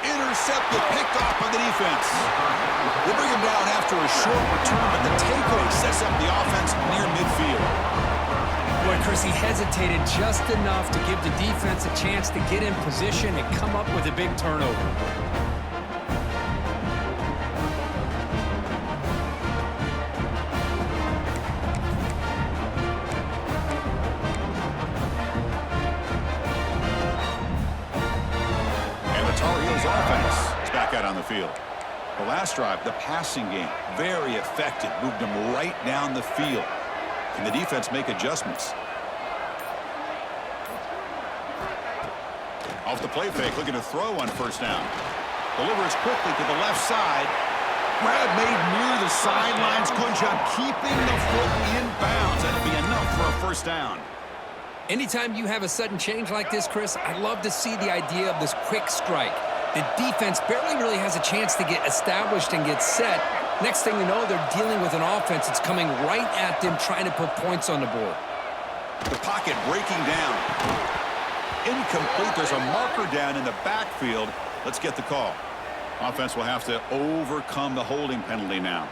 Intercepted, picked off by the defense. They bring him down after a short return, but the takeaway sets up the offense near midfield. Boy, Chris, he hesitated just enough to give the defense a chance to get in position and come up with a big turnover. Out on the field. The last drive, the passing game, very effective. Moved them right down the field. Can the defense make adjustments? Off the play fake, looking to throw on first down. Delivers quickly to the left side. Grab made near the sidelines. Good job keeping the foot in bounds. That'd be enough for a first down. Anytime you have a sudden change like this, Chris, I love to see the idea of this quick strike. The defense barely really has a chance to get established and get set. Next thing you know, they're dealing with an offense that's coming right at them, trying to put points on the board. The pocket breaking down. Incomplete. There's a marker down in the backfield. Let's get the call. Offense will have to overcome the holding penalty now.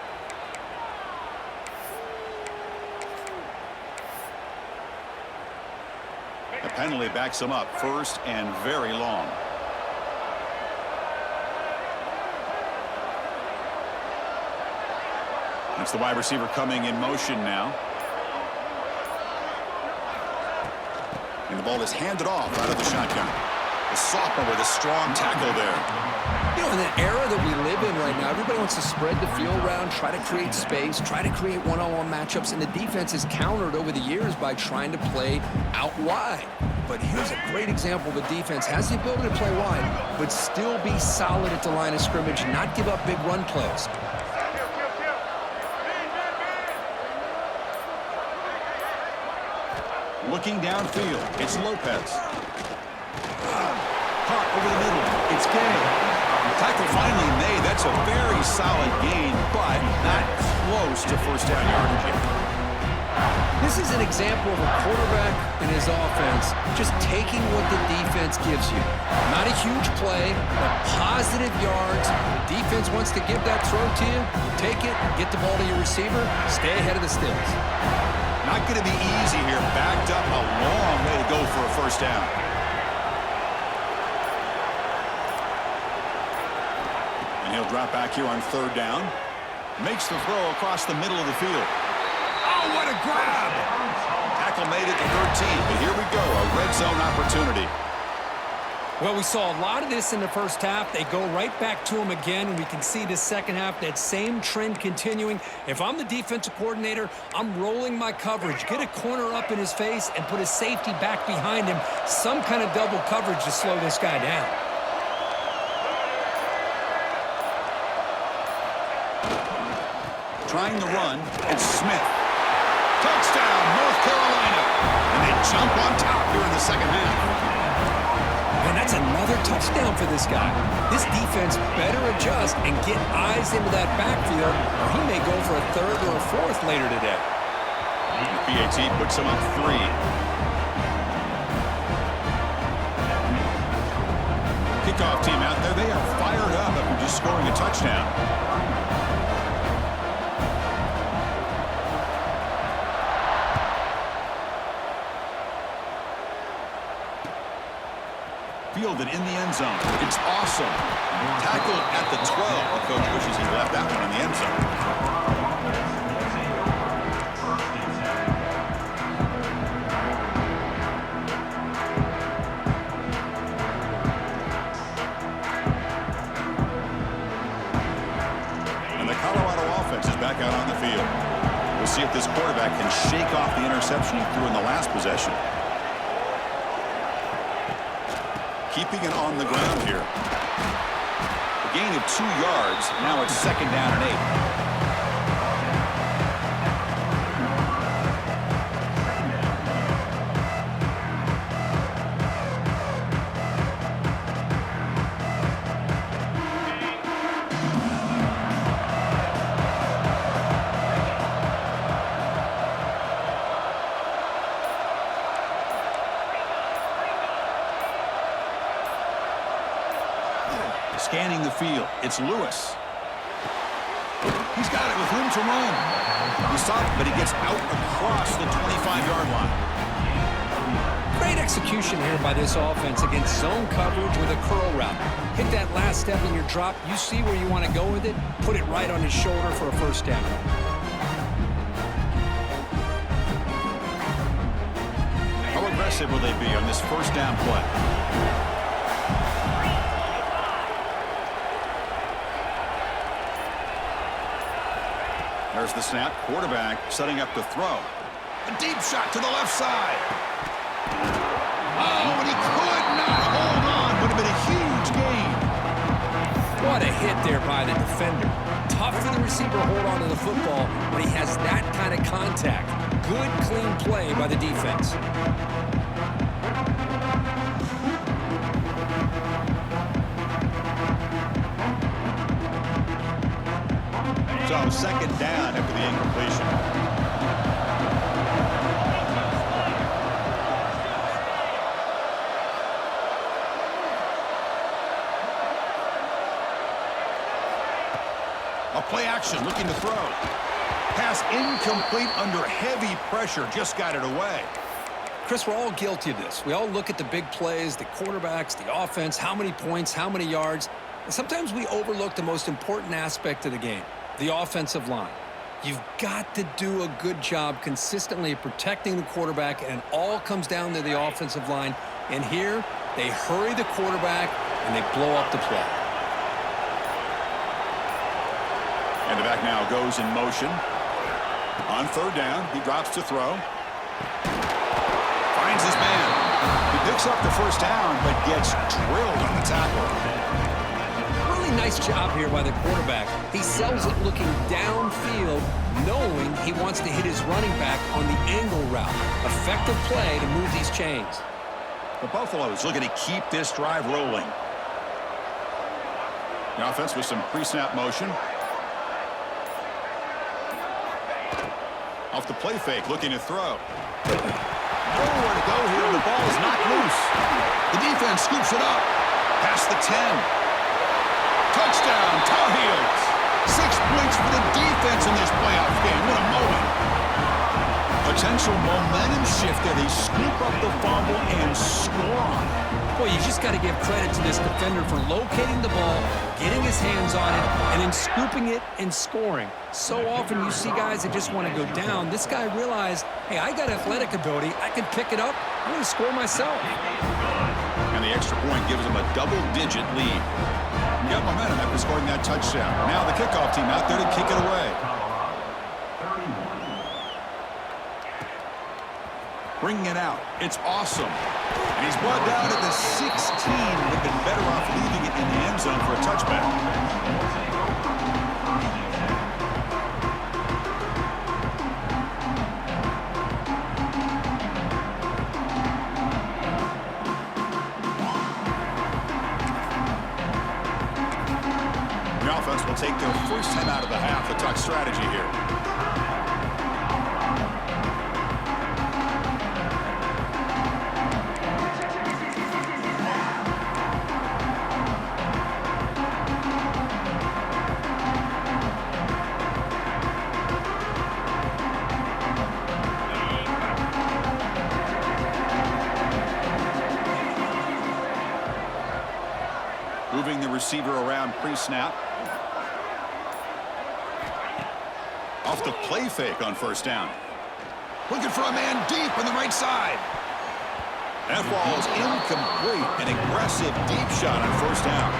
The penalty backs them up first and very long. It's the wide receiver coming in motion now. And the ball is handed off out of the shotgun. The sophomore with a strong tackle there. You know, in the era that we live in right now, everybody wants to spread the field around, try to create space, try to create one-on-one matchups, and the defense is countered over the years by trying to play out wide. But here's a great example. The defense has the ability to play wide, but still be solid at the line of scrimmage, not give up big run plays. Looking downfield, it's Lopez. Caught over the middle, it's Gay. Tackle finally made. That's a very solid gain, but not close to first down yardage yet. This is an example of a quarterback and his offense just taking what the defense gives you. Not a huge play, but positive yards. The defense wants to give that throw to you. You take it, get the ball to your receiver, stay ahead of the sticks. Not going to be easy here. Backed up a long way to go for a first down. And he'll drop back here on third down. Makes the throw across the middle of the field. Oh, what a grab! Tackle made it to 13, but here we go, a red zone opportunity. Well, we saw a lot of this in the first half. They go right back to him again, and we can see the second half, that same trend continuing. If I'm the defensive coordinator, I'm rolling my coverage. Get a corner up in his face and put a safety back behind him. Some kind of double coverage to slow this guy down. Trying to run, it's Smith. Touchdown, North Carolina. And they jump on top here in the second half. And that's another touchdown for this guy. This defense better adjust and get eyes into that backfield, or he may go for a third or a fourth later today. The PAT puts him up 3. Kickoff team out there, they are fired up after just scoring a touchdown. Fielded in the end zone. It's awesome. Tackled at the 12. The coach wishes he left that one in the end zone. And the Colorado offense is back out on the field. We'll see if this quarterback can shake off the interception he threw in the last possession. Keeping it on the ground here. A gain of 2 yards. Now it's second down and 8. field. It's Lewis. He's got it with room to run. He stopped, but he gets out across the 25-yard line. Great execution here by this offense against zone coverage with a curl route. Hit that last step in your drop. You see where you want to go with it. Put it right on his shoulder for a first down. How aggressive will they be on this first down play? There's the snap. Quarterback setting up to throw. A deep shot to the left side. Oh, and he could not hold on. Would have been a huge gain. What a hit there by the defender. Tough for the receiver to hold on to the football when he has that kind of contact. Good, clean play by the defense. So second down after the incompletion. A play action, looking to throw. Pass incomplete under heavy pressure. Just got it away. Chris, we're all guilty of this. We all look at the big plays, the quarterbacks, the offense, how many points, how many yards. And sometimes we overlook the most important aspect of the game, the offensive line. You've got to do a good job consistently protecting the quarterback, and it all comes down to the offensive line. And here, they hurry the quarterback, and they blow up the play. And the back now goes in motion. On third down, he drops to throw. Finds his man. He picks up the first down, but gets drilled on the tackle. Really nice job here by the quarterback. He sells it looking downfield, knowing he wants to hit his running back on the angle route. Effective play to move these chains. The Buffaloes looking to keep this drive rolling. The offense with some pre-snap motion. Off the play fake, looking to throw. Nowhere to go here, and the ball is knocked loose. The defense scoops it up. Past the 10. Touchdown, Tar Heels. 6 points for the defense in this playoff game. What a moment. Potential momentum shift there. They scoop up the fumble and score on it. Boy, you just got to give credit to this defender for locating the ball, getting his hands on it, and then scooping it and scoring. So often you see guys that just want to go down. This guy realized, hey, I got athletic ability. I can pick it up. I'm going to score myself. And the extra point gives them a double-digit lead. Got momentum after scoring that touchdown. Now the kickoff team out there to kick it away. Bringing it out. It's awesome. And he's brought down at the 16. Would have been better off leaving it in the end zone for a touchback. The offense will take their first time out of the half. A touch strategy here. Moving the receiver around pre-snap. Off the play fake on first down. Looking for a man deep on the right side. That ball is incomplete. An aggressive deep shot on first down.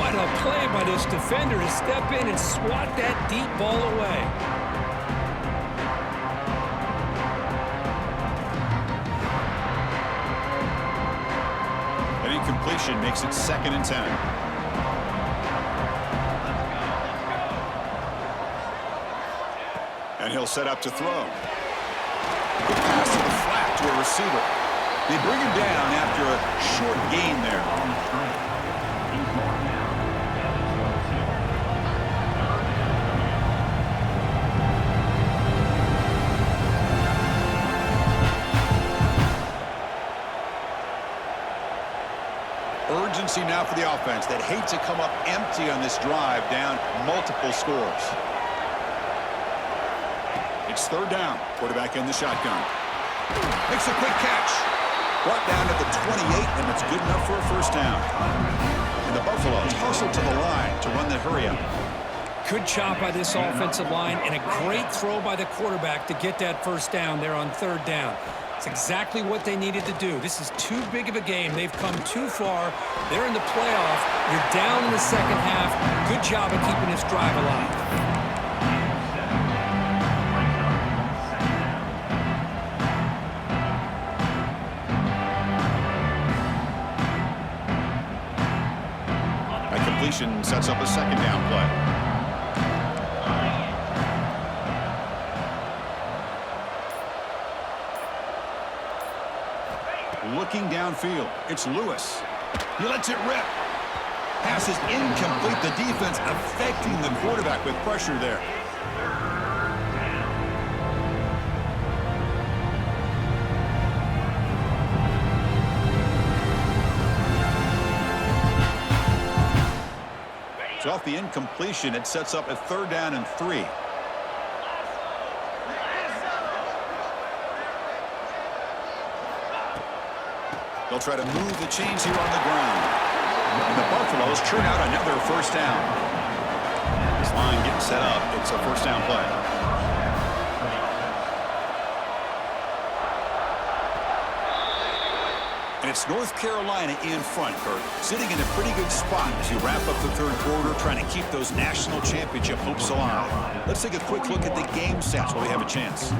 What a play by this defender to step in and swat that deep ball away. Completion makes it 2nd and 10. And he'll set up to throw. Good pass to the flat to a receiver. They bring him down after a short gain there. See now for the offense that hate to come up empty on this drive, down multiple scores. It's third down. Quarterback in the shotgun. Makes a quick catch. Brought down at the 28, and it's good enough for a first down. And the Buffaloes hustle to the line to run the hurry-up. Good job by this offensive line, and a great throw by the quarterback to get that first down there on third down. It's exactly what they needed to do. This is too big of a game. They've come too far. They're in the playoff. You're down in the second half. Good job of keeping this drive alive. Sets up a second down play. Looking downfield, it's Lewis. He lets it rip. Pass is incomplete. The defense affecting the quarterback with pressure there. So off the incompletion, it sets up a third down and 3. They'll try to move the chains here on the ground. And the Buffaloes churn out another first down. This line getting set up. It's a first down play. And it's North Carolina in front, Kurt, sitting in a pretty good spot as you wrap up the third quarter, trying to keep those national championship hopes alive. Let's take a quick look at the game stats while we have a chance.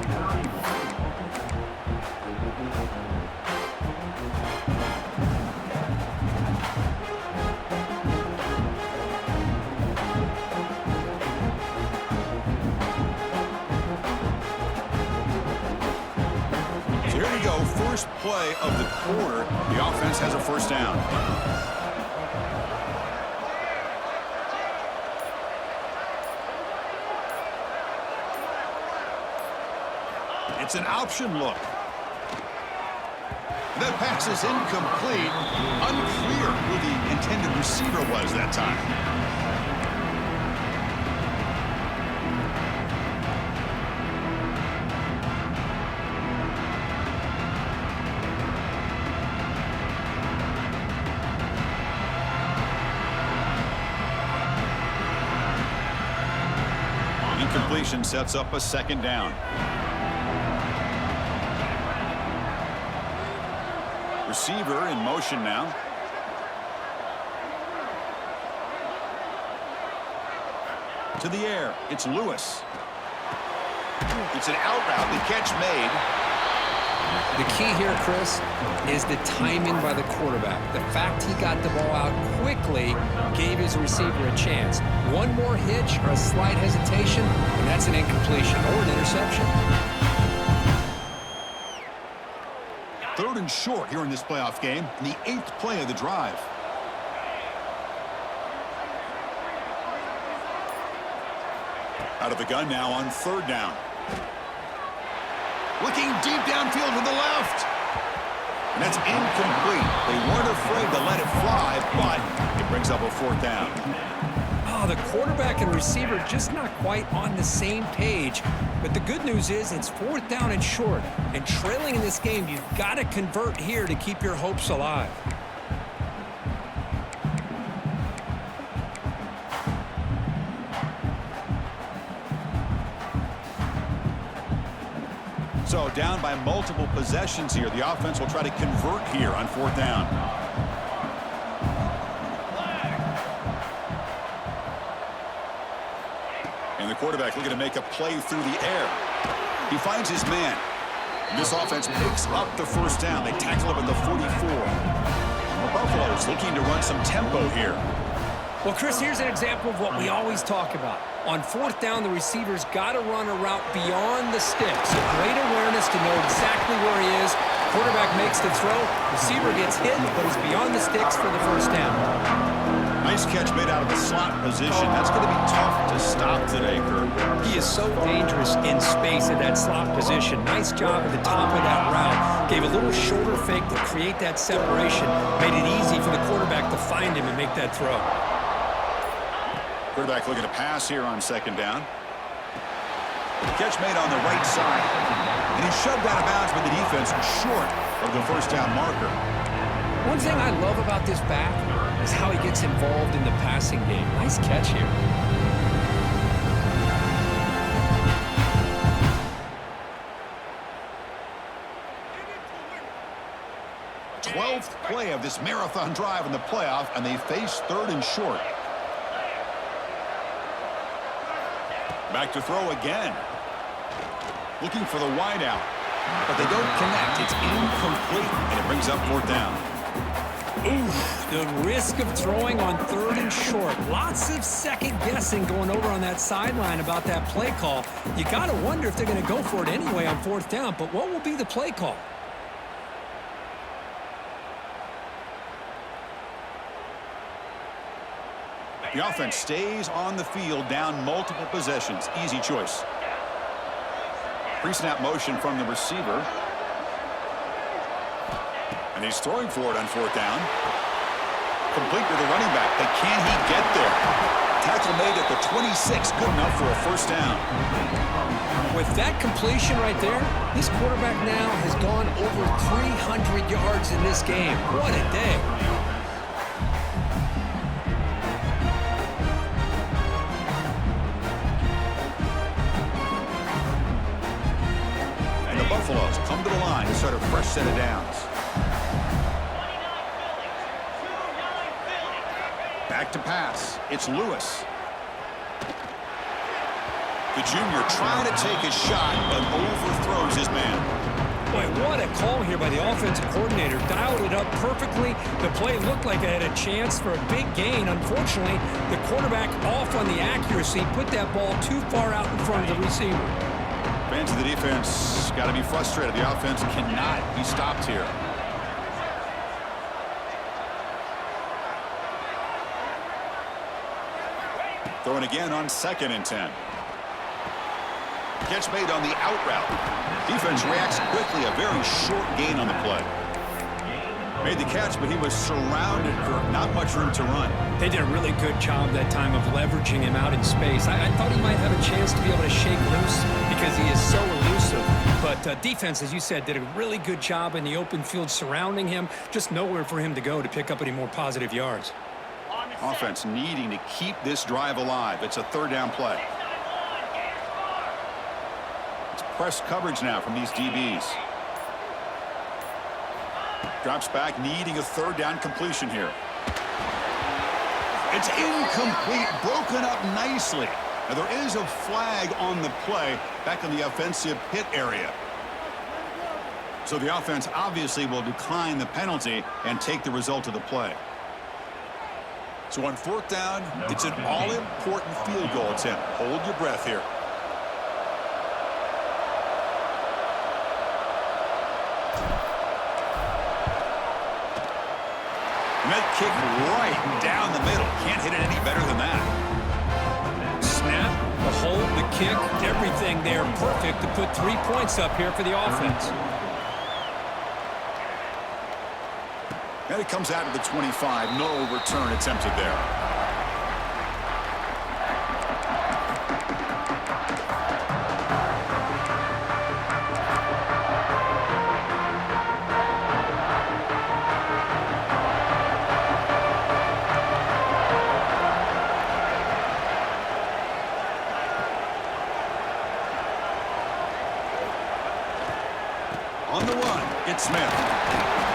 First play of the quarter, the offense has a first down. It's an option look. That pass is incomplete. Unclear who the intended receiver was that time. Completion sets up a second down. Receiver in motion now. To the air. It's Lewis. It's an out route. The catch made. The key here, Chris, is the timing by the quarterback. The fact he got the ball out quickly gave his receiver a chance. One more hitch or a slight hesitation, and that's an incompletion or an interception. Third and short here in this playoff game, in the 8th play of the drive. Out of the gun now on third down. Looking deep downfield to the left. And that's incomplete. They weren't afraid to let it fly, but it brings up a fourth down. Oh, the quarterback and receiver just not quite on the same page. But the good news is it's fourth down and short. And trailing in this game, you've got to convert here to keep your hopes alive. So down by multiple possessions here. The offense will try to convert here on fourth down. And the quarterback looking to make a play through the air. He finds his man. And this offense picks up the first down. They tackle him at the 44. The Buffaloes looking to run some tempo here. Well, Chris, here's an example of what we always talk about. On fourth down, the receiver's got to run a route beyond the sticks. Great awareness to know exactly where he is. Quarterback makes the throw. Receiver gets hit, but he's beyond the sticks for the first down. Nice catch made out of the slot position. That's going to be tough to stop today, Kurt. He is so dangerous in space in that slot position. Nice job at the top of that route. Gave a little shoulder fake to create that separation. Made it easy for the quarterback to find him and make that throw. Quarterback looking to pass here on second down. Catch made on the right side. And he's shoved out of bounds with the defense short of the first down marker. One thing I love about this back is how he gets involved in the passing game. Nice catch here. 12th play of this marathon drive in the playoff, and they face third and short. Back to throw again. Looking for the wideout, but they don't connect. It's incomplete, and it brings up fourth down. Oof, the risk of throwing on third and short. Lots of second guessing going over on that sideline about that play call. You got to wonder if they're going to go for it anyway on fourth down, but what will be the play call? The offense stays on the field, down multiple possessions. Easy choice. Pre-snap motion from the receiver. And he's throwing for it on fourth down. Complete to the running back, but can he get there? Tackle made at the 26, good enough for a first down. With that completion right there, this quarterback now has gone over 300 yards in this game. What a day. And the Buffaloes come to the line to start a fresh set of downs. Back to pass. It's Lewis. The junior trying to take a shot, but overthrows his man. Boy, what a call here by the offensive coordinator. Dialed it up perfectly. The play looked like it had a chance for a big gain. Unfortunately, the quarterback off on the accuracy, put that ball too far out in front of the receiver. Fans of the defense got to be frustrated. The offense cannot be stopped here. Throwing again on 2nd and 10. Catch made on the out route. Defense reacts quickly. A very short gain on the play. Made the catch, but he was surrounded for not much room to run. They did a really good job that time of leveraging him out in space. I thought he might have a chance to be able to shake loose because he is so elusive. But defense, as you said, did a really good job in the open field surrounding him. Just nowhere for him to go to pick up any more positive yards. Offense needing to keep this drive alive. It's a third down play. It's press coverage now from these DBs. Drops back, needing a third down completion here. It's incomplete, broken up nicely. Now there is a flag on the play back in the offensive pit area. So the offense obviously will decline the penalty and take the result of the play. So on fourth down, it's an all-important field goal attempt. Hold your breath here. And that kick right down the middle. Can't hit it any better than that. Snap, the hold, the kick, everything there perfect to put 3 points up here for the offense. And it comes out to the 25. No return attempted there. On the run, it's Smith.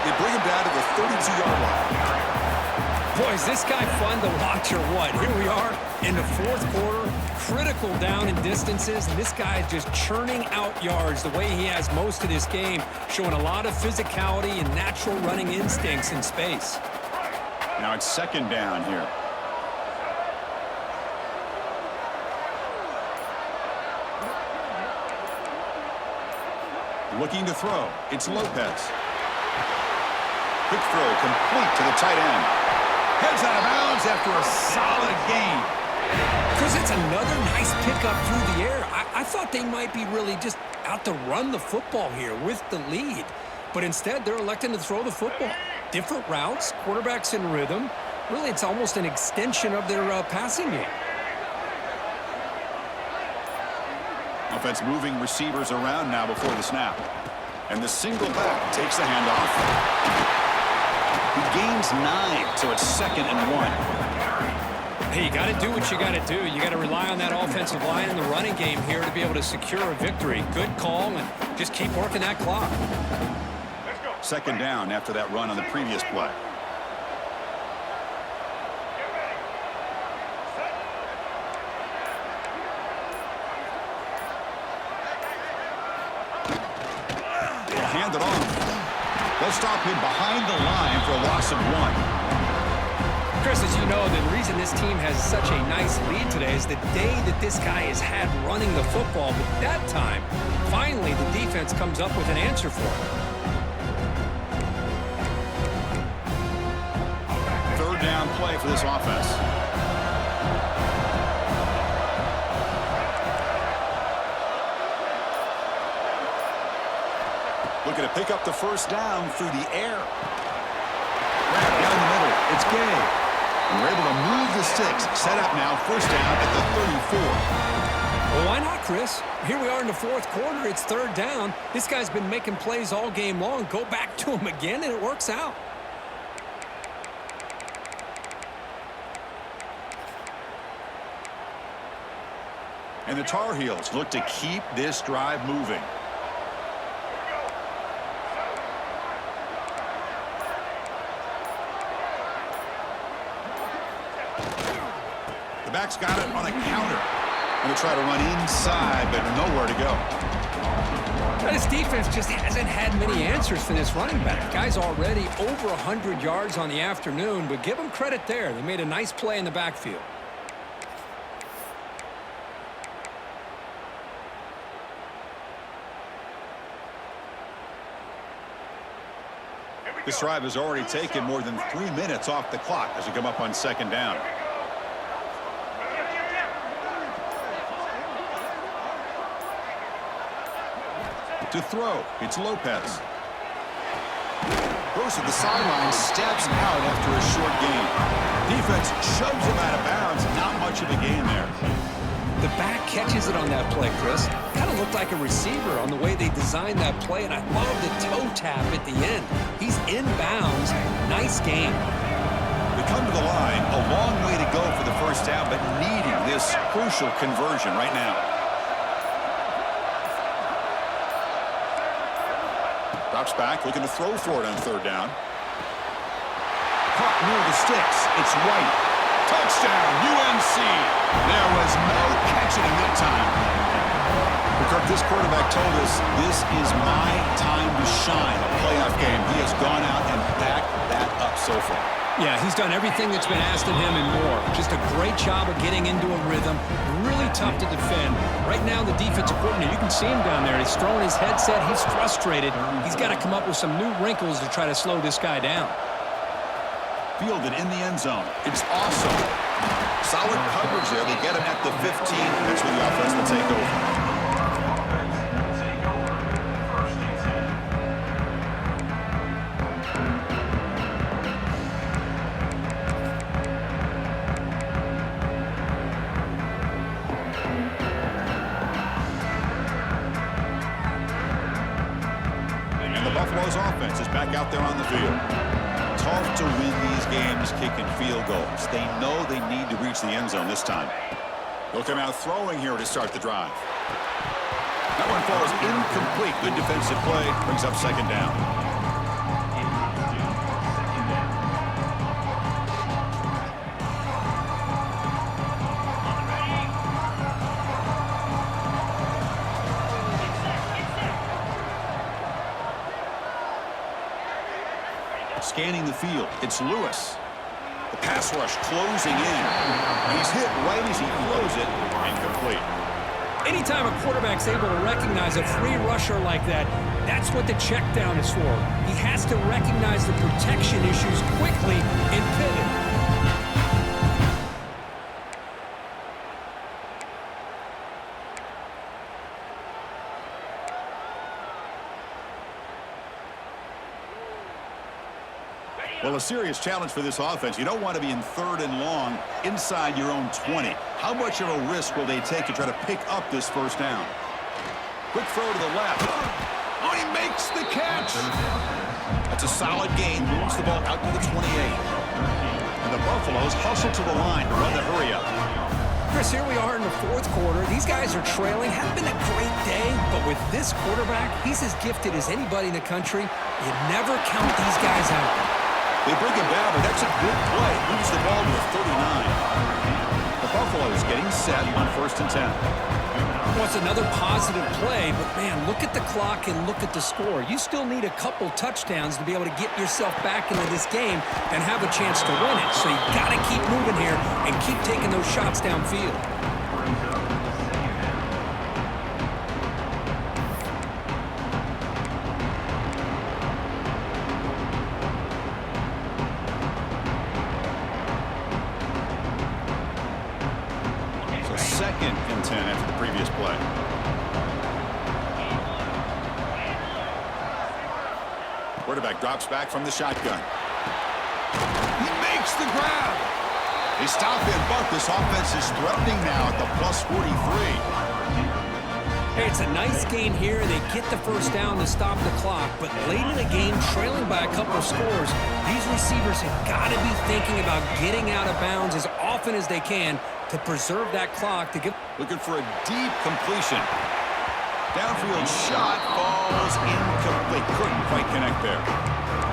They bring him down to the 32-yard line. Boy, is this guy fun to watch or what? Here we are in the fourth quarter, critical down and distances, and this guy is just churning out yards the way he has most of this game, showing a lot of physicality and natural running instincts in space. Now it's second down here. Looking to throw. It's Lopez. Quick throw complete to the tight end. Heads out of bounds after a solid gain. Because it's another nice pickup through the air. I thought they might be really just out to run the football here with the lead. But instead, they're electing to throw the football. Different routes, quarterbacks in rhythm. Really, it's almost an extension of their passing game. Offense moving receivers around now before the snap. And the single back takes the handoff. He gains 9, so it's 2nd and 1. Hey, you got to do what you got to do. You got to rely on that offensive line in the running game here to be able to secure a victory. Good call, and just keep working that clock. 2nd down after that run on the previous play. They'll hand it off. They'll stop him behind the line for a loss of 1. Chris, as you know, the reason this team has such a nice lead today is the day that this guy has had running the football. But that time, finally, the defense comes up with an answer for it. 3rd down play for this offense. Looking to pick up the 1st down through the air. Right down the middle, it's Gay. And we're able to move the sticks. Set up now, 1st down at the 34. Well, why not, Chris? Here we are in the 4th quarter. It's 3rd down. This guy's been making plays all game long. Go back to him again, and it works out. And the Tar Heels look to keep this drive moving. The back's got it on a counter. Going to try to run inside, but nowhere to go. This defense just hasn't had many answers for this running back. Guy's already over 100 yards on the afternoon, but give them credit there. They made a nice play in the backfield. This drive has already taken more than 3 minutes off the clock as we come up on 2nd down. To throw, it's Lopez. Goes to the sideline, steps out after a short gain. Defense shoves him out of bounds. Not much of a gain there. The back catches it on that play, Chris. Kind of looked like a receiver on the way they designed that play, and I love the toe tap at the end. He's in bounds. Nice game. We come to the line, a long way to go for the 1st down, but needing this crucial conversion right now. Drops back, looking to throw for it on 3rd down. Caught near the sticks. It's White. Touchdown, UNC. There was no catching him that time. Kirk, this quarterback told us this is my time to shine, a playoff game. He has gone out and backed that up so far. Yeah, he's done everything that's been asked of him and more. Just a great job of getting into a rhythm. Really tough to defend. Right now, the defensive coordinator, you can see him down there. He's throwing his headset. He's frustrated. He's got to come up with some new wrinkles to try to slow this guy down. Fielded in the end zone. It's awesome. Solid coverage there. They get him at the 15. That's where the offense will take over. Buffalo's offense is back out there on the field. Tough to win these games kicking field goals. They know they need to reach the end zone this time. They'll come out throwing here to start the drive. That one falls incomplete. Good defensive play. Brings up 2nd down. Scanning the field, it's Lewis. The pass rush closing in. He's hit right as he throws it, incomplete. Anytime a quarterback's able to recognize a free rusher like that, that's what the check down is for. He has to recognize the protection issues quickly and pivot. Well, a serious challenge for this offense. You don't want to be in 3rd and long inside your own 20. How much of a risk will they take to try to pick up this first down? Quick throw to the left. Oh, he makes the catch. That's a solid gain. Moves the ball out to the 28. And the Buffaloes hustle to the line to run the hurry up. Chris, here we are in the 4th quarter. These guys are trailing. Hasn't been a great day, but with this quarterback, he's as gifted as anybody in the country. You never count these guys out. They bring him down, but that's a good play. Moves the ball to the 39. The Buffaloes getting set on 1st and 10. Well, it's another positive play, but man, look at the clock and look at the score. You still need a couple touchdowns to be able to get yourself back into this game and have a chance to win it. So you got to keep moving here and keep taking those shots downfield. So 2nd and 10 after the previous play. Quarterback drops back from the shotgun. He makes the grab. They stop him, but this offense is threatening now at the plus 43. Hey, it's a nice gain here. They get the first down to stop the clock, but late in the game, trailing by a couple of scores, these receivers have got to be thinking about getting out of bounds as often as they can to preserve that clock to give. Looking for a deep completion. Downfield shot falls incomplete. Couldn't quite connect there.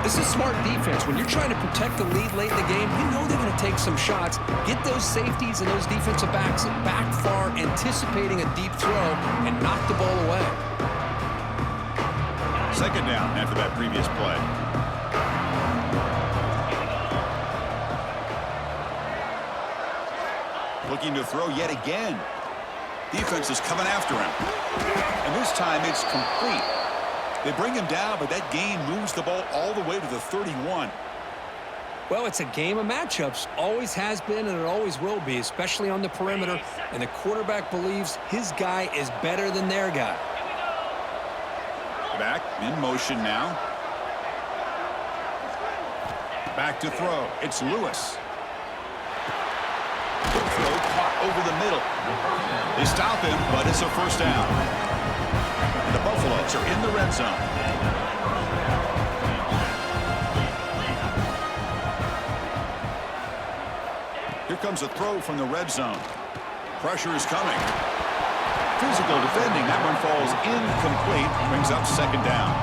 This is smart defense. When you're trying to protect the lead late in the game, you know they're going to take some shots. Get those safeties and those defensive backs back far, anticipating a deep throw, and knock the ball away. 2nd down after that previous play. Looking to throw yet again. Defense is coming after him. And this time it's complete. They bring him down, but that gain moves the ball all the way to the 31. Well, it's a game of matchups. Always has been, and it always will be, especially on the perimeter. And the quarterback believes his guy is better than their guy. Back in motion now. Back to throw. It's Lewis. Throw caught over the middle. They stop him, but it's a first down. And the Buffaloes are in the red zone. Here comes a throw from the red zone. Pressure is coming. Physical defending. That one falls incomplete. Brings up 2nd down.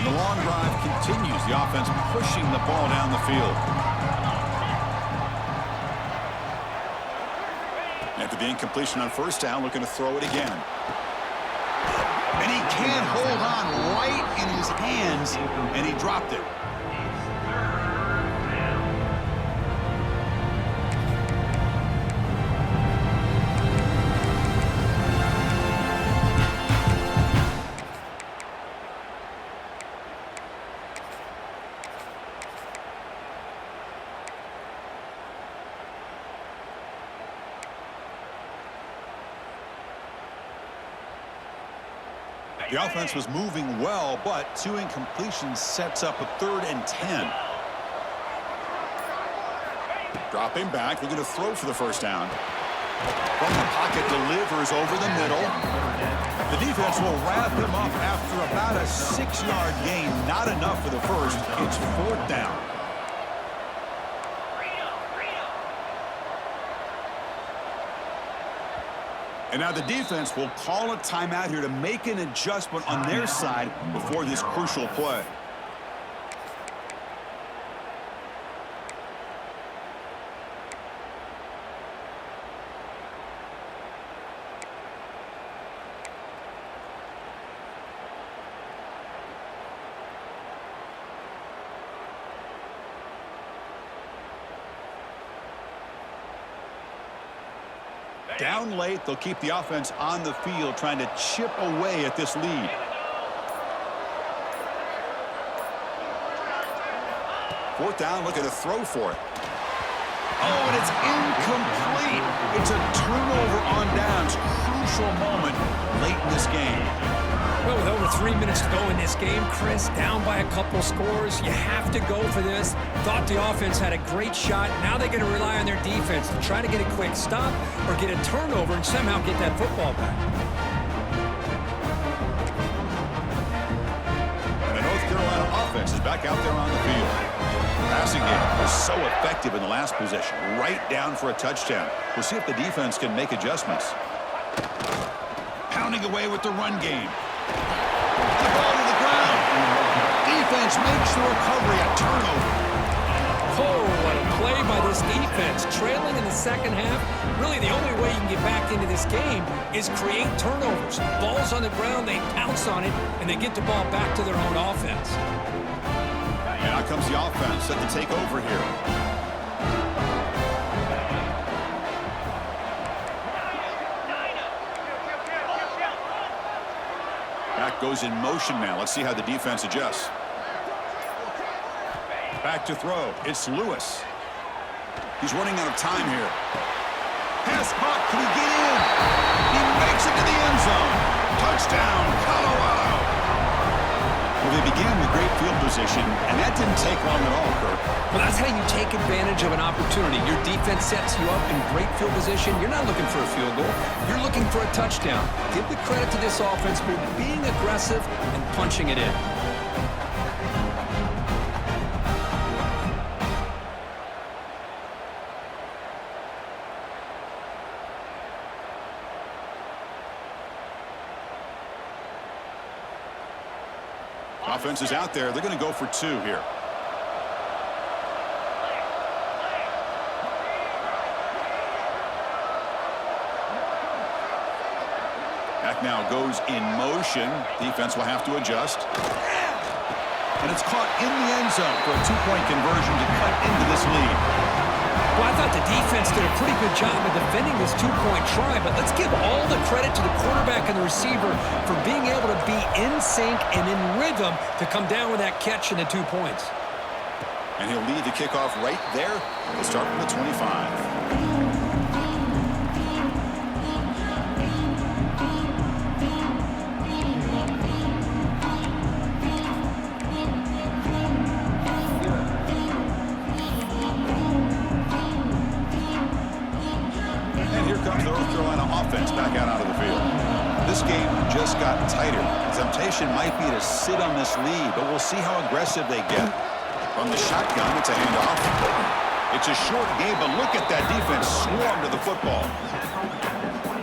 The long drive continues. The offense pushing the ball down the field. After the incompletion on 1st down, looking to throw it again. And he can't hold on right in his hands, and he dropped it. The offense was moving well, but 2 incompletions sets up a 3rd and 10. Dropping back, looking to throw for the first down. From the pocket, delivers over the middle. The defense will wrap him up after about a 6-yard gain. Not enough for the first. It's 4th down. And now the defense will call a timeout here to make an adjustment on their side before this crucial play. Down late, they'll keep the offense on the field trying to chip away at this lead. Fourth down, looking to throw for it. Oh, and it's incomplete. It's a turnover on downs. Crucial moment late in this game. Well, with over 3 minutes to go in this game, Chris, down by a couple scores, you have to go for this. Thought the offense had a great shot. Now they're going to rely on their defense to try to get a quick stop or get a turnover and somehow get that football back. And the North Carolina offense is back out there on the field. Passing game was so effective in the last possession, right down for a touchdown. We'll see if the defense can make adjustments. Pounding away with the run game. The ball to the ground. Defense makes the recovery, a turnover. Oh, what a play by this defense. Trailing in the second half, really the only way you can get back into this game is create turnovers. Ball's on the ground, they pounce on it, and they get the ball back to their own offense. And out comes the offense set to take over here. Back goes in motion now. Let's see how the defense adjusts. Back to throw. It's Lewis. He's running out of time here. Pass caught. Can he get in? He makes it to the end zone. Touchdown, Colorado. Well, they began with great field position, and that didn't take long at all, Kirk. Well, that's how you take advantage of an opportunity. Your defense sets you up in great field position. You're not looking for a field goal. You're looking for a touchdown. Give the credit to this offense for being aggressive and punching it in. Offense is out there. They're going to go for two here. Back now goes in motion. Defense will have to adjust. And it's caught in the end zone for a two-point conversion to cut into this lead. Well, I thought the defense did a pretty good job of defending this two-point try, but let's give all the credit to the quarterback and the receiver for being able to be in sync and in rhythm to come down with that catch and the 2 points. And he'll lead the kickoff right there. We'll start from the 25. Back out of the field. This game just got tighter. The temptation might be to sit on this lead, but we'll see how aggressive they get. From the shotgun, it's a handoff. It's a short game, but look at that defense swarm to the football.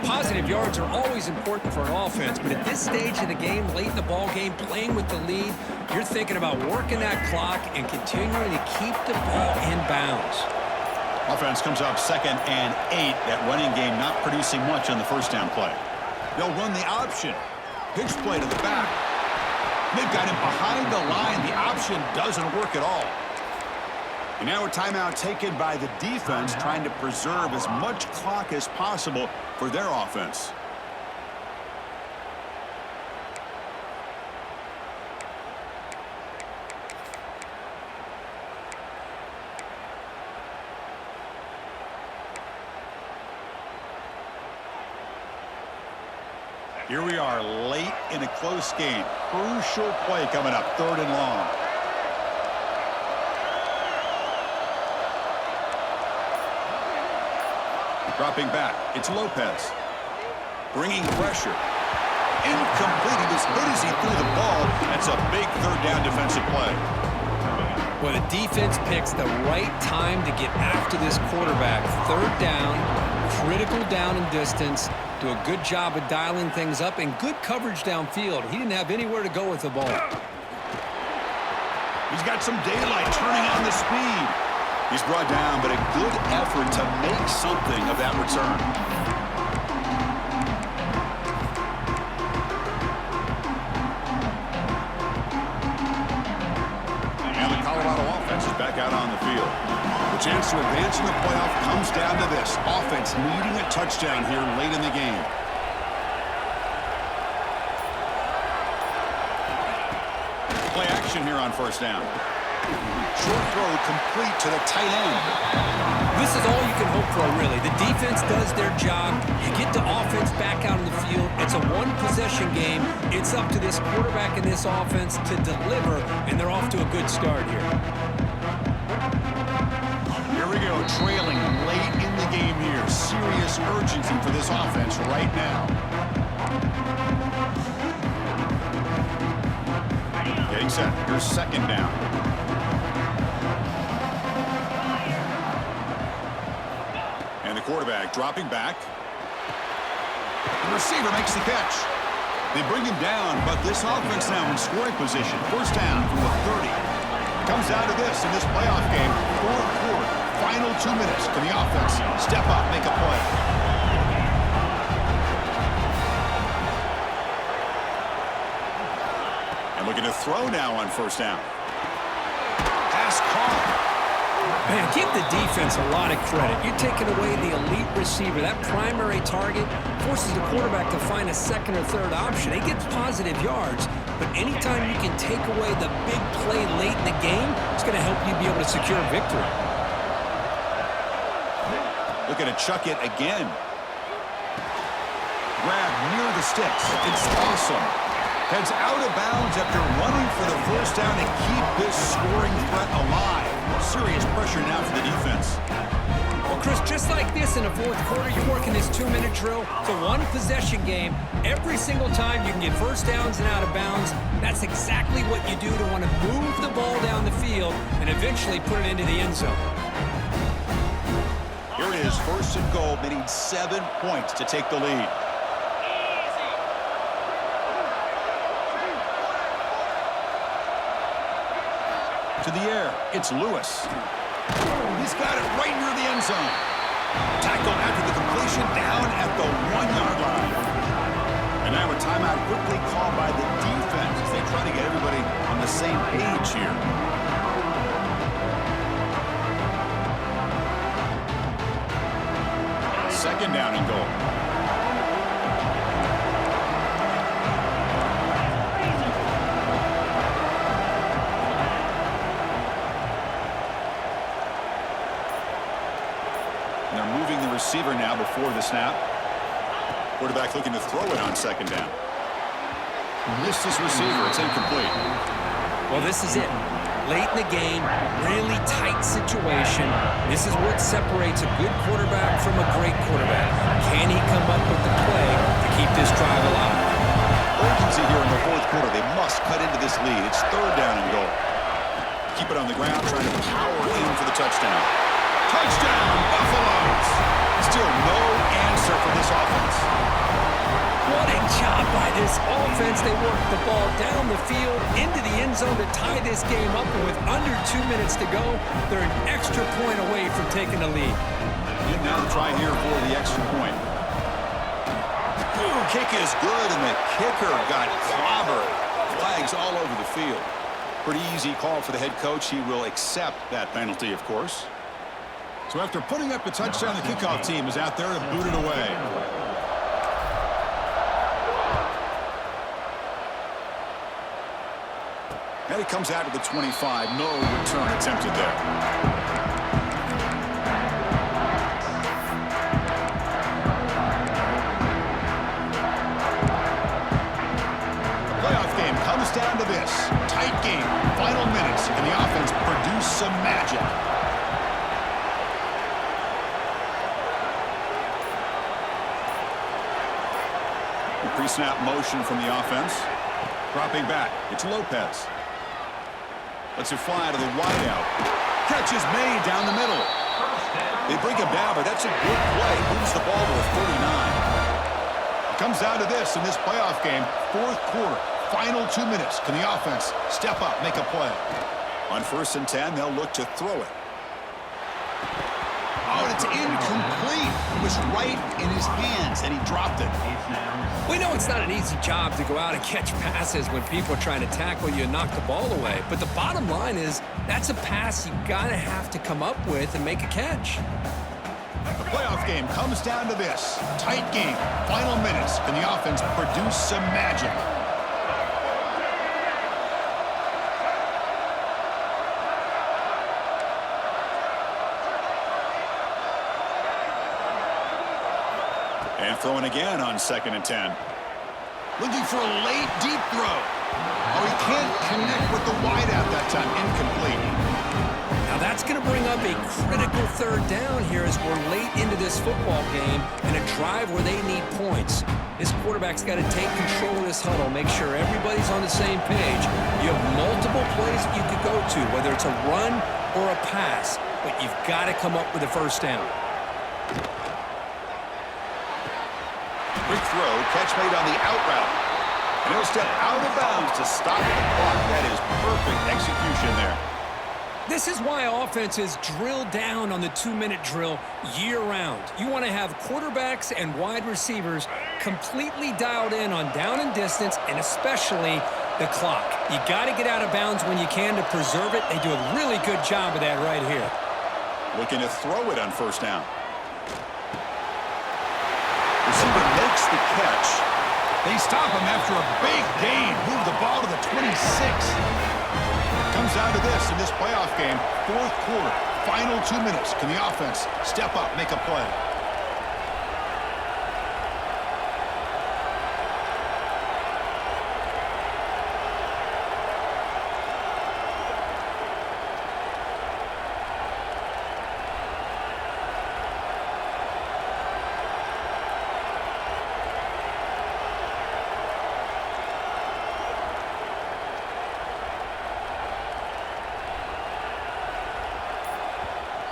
Positive yards are always important for an offense, but at this stage of the game, late in the ball game, playing with the lead, you're thinking about working that clock and continuing to keep the ball in bounds. Offense comes up 2nd and 8. That running game not producing much on the first down play. They'll run the option. Pitch play to the back. They've got him behind the line. The option doesn't work at all. And now a timeout taken by the defense, trying to preserve as much clock as possible for their offense. Here we are late in a close game. Crucial play coming up, 3rd and long. Dropping back, it's Lopez. Bringing pressure. Incomplete. He was hit as he threw the ball. That's a big 3rd down defensive play. Well, the defense picks the right time to get after this quarterback. 3rd down, critical down and distance. Do a good job of dialing things up and good coverage downfield. He didn't have anywhere to go with the ball. He's got some daylight turning on the speed. He's brought down, but a good effort to make something of that return. And the Colorado offense is back out on the field. The chance to advance in the playoff comes down to this. Offense needing a touchdown here late in the game. Play action here on 1st down. Short throw complete to the tight end. This is all you can hope for, really. The defense does their job. You get the offense back out on the field. It's a one-possession game. It's up to this quarterback and this offense to deliver, and they're off to a good start here. Here we go, trailing late in the game here. Serious urgency for this offense right now. Getting set. Here's second down. And the quarterback dropping back. The receiver makes the catch. They bring him down, but this offense now in scoring position. First down from the 30. Comes down to this in this playoff game. Fourth quarter. Final 2 minutes. Can the offense step up, make a play? And looking to throw now on first down. Pass caught. Man, give the defense a lot of credit. You're taking away the elite receiver. That primary target forces the quarterback to find a second or third option. He gets positive yards, but anytime you can take away the big play late in the game, it's going to help you be able to secure victory. Looking to chuck it again. Grab near the sticks. It's awesome. Heads out of bounds after running for the first down to keep this scoring threat alive. Serious pressure now for the defense. Well, Chris, just like this in the fourth quarter, you're working this 2-minute drill. It's a one-possession game. Every single time you can get first downs and out of bounds. That's exactly what you do to want to move the ball down the field and eventually put it into the end zone. Here it is, first and goal, needing 7 points to take the lead. To the air, it's Lewis. He's got it right near the end zone. Tackle after the completion, down at the 1-yard line. And now a timeout quickly called by the defense as they try to get everybody on the same page here. Second down and goal. And they're moving the receiver now before the snap. Quarterback looking to throw it on second down. Missed his receiver. It's incomplete. Well, this is it. Late in the game, really tight situation. This is what separates a good quarterback from a great quarterback. Can he come up with the play to keep this drive alive? Urgency here in the fourth quarter. They must cut into this lead. It's third down and goal. Keep it on the ground, trying to power in for the touchdown. Touchdown, Buffaloes! Still no answer for this offense. What a job by this offense. They worked the ball down the field into the end zone to tie this game up. And with under 2 minutes to go, they're an extra point away from taking the lead. And now the try here for the extra point. Ooh, kick is good, and the kicker got clobbered. Flags all over the field. Pretty easy call for the head coach. He will accept that penalty, of course. So after putting up the touchdown, the kickoff team is out there to boot it away. And it comes out to the 25. No return attempted there. The playoff game comes down to this. Tight game. Final minutes. And the offense produced some magic. Pre-snap motion from the offense. Dropping back. It's Lopez. Lets it fly to the wideout. Catch is made down the middle. They bring him down, but that's a good play. Moves the ball to the 39. It comes down to this in this playoff game. Fourth quarter. Final 2 minutes. Can the offense step up, make a play? On 1st and 10, they'll look to throw it. Oh, it's incomplete. It was right in his hands, and he dropped it. We know it's not an easy job to go out and catch passes when people are trying to tackle you and knock the ball away. But the bottom line is that's a pass you gotta have to come up with and make a catch. The playoff game comes down to this. Tight game. Final minutes. Can the offense produce some magic? And throwing again on 2nd and 10. Looking for a late, deep throw. Oh, he can't connect with the wideout that time. Incomplete. Now that's going to bring up a critical 3rd down here as we're late into this football game and a drive where they need points. This quarterback's got to take control of this huddle, make sure everybody's on the same page. You have multiple plays that you could go to, whether it's a run or a pass, but you've got to come up with a 1st down. Quick throw, catch made on the out route. And he'll step out of bounds to stop the clock. That is perfect execution there. This is why offenses drill down on the 2-minute drill year-round. You want to have quarterbacks and wide receivers completely dialed in on down and distance, and especially the clock. You got to get out of bounds when you can to preserve it. They do a really good job of that right here. Looking to throw it on 1st down. Receiver makes the catch. They stop him after a big gain. Move the ball to the 26. Comes down to this in this playoff game. 4th quarter, final 2 minutes. Can the offense step up, make a play?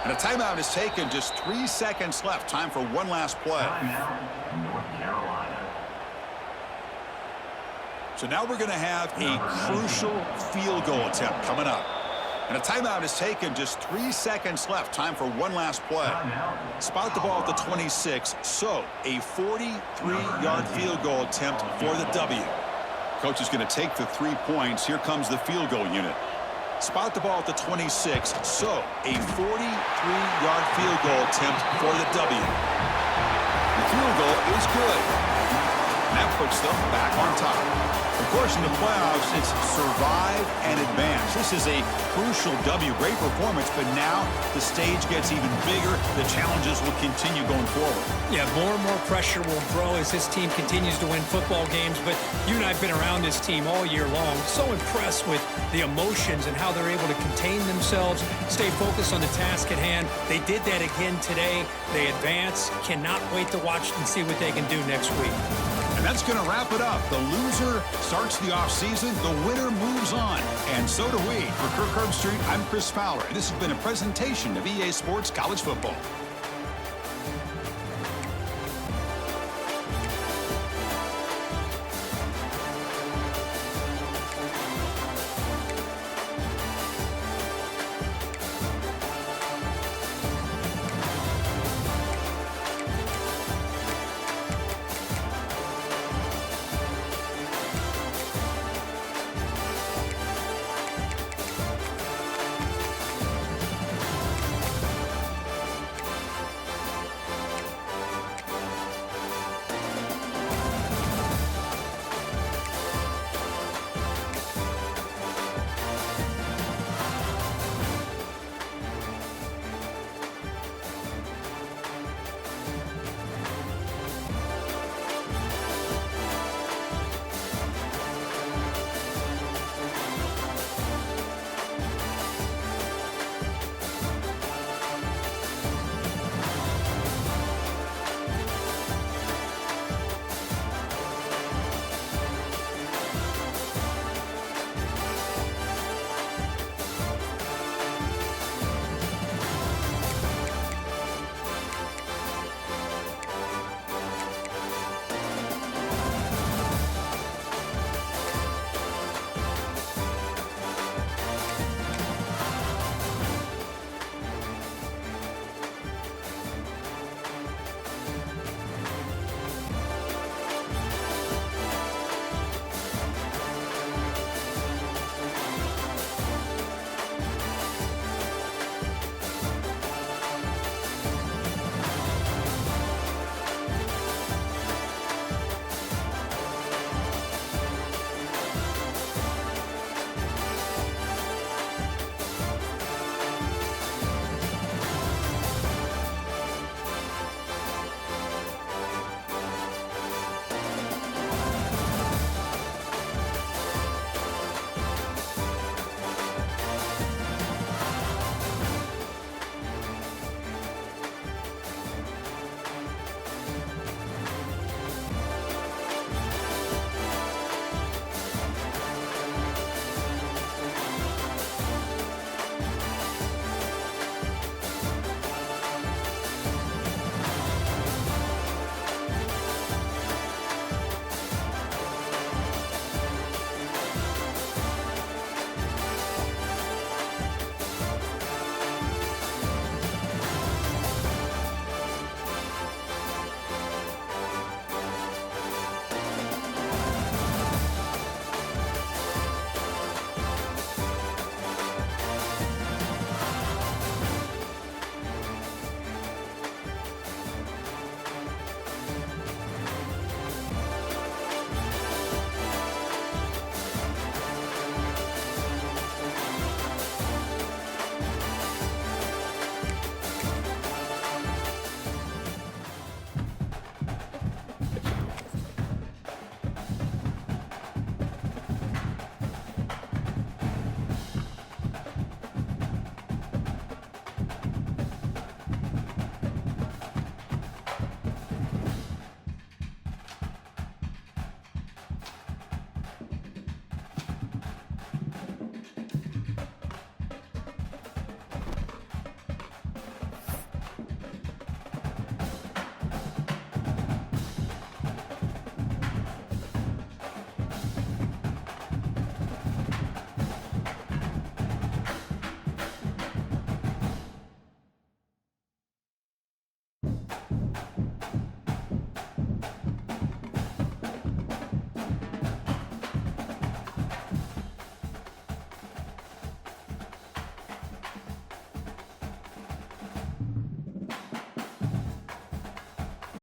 And a timeout is taken. Just 3 seconds left. Time for one last play. Timeout, North Carolina. So now we're going to have a crucial field goal attempt coming up. And a timeout is taken. Just 3 seconds left. Time for one last play. Spot the ball at the 26. So a 43-yard field goal attempt for the W. Coach is going to take the 3 points. Here comes the field goal unit. Spot the ball at the 26. So a 43-yard field goal attempt for the W. The field goal is good. And that puts them back on top. Of course, in the playoffs, it's survive and advance. This is a crucial W. Great performance, but now the stage gets even bigger. The challenges will continue going forward. Yeah, more and more pressure will grow as this team continues to win football games, but you and I have been around this team all year long. So impressed with the emotions and how they're able to contain themselves, stay focused on the task at hand. They did that again today. They advance. Cannot wait to watch and see what they can do next week. And that's going to wrap it up. The loser starts the offseason. The winner moves on. And so do we. For Kirk Herbstreit, I'm Chris Fowler. And this has been a presentation of EA Sports College Football.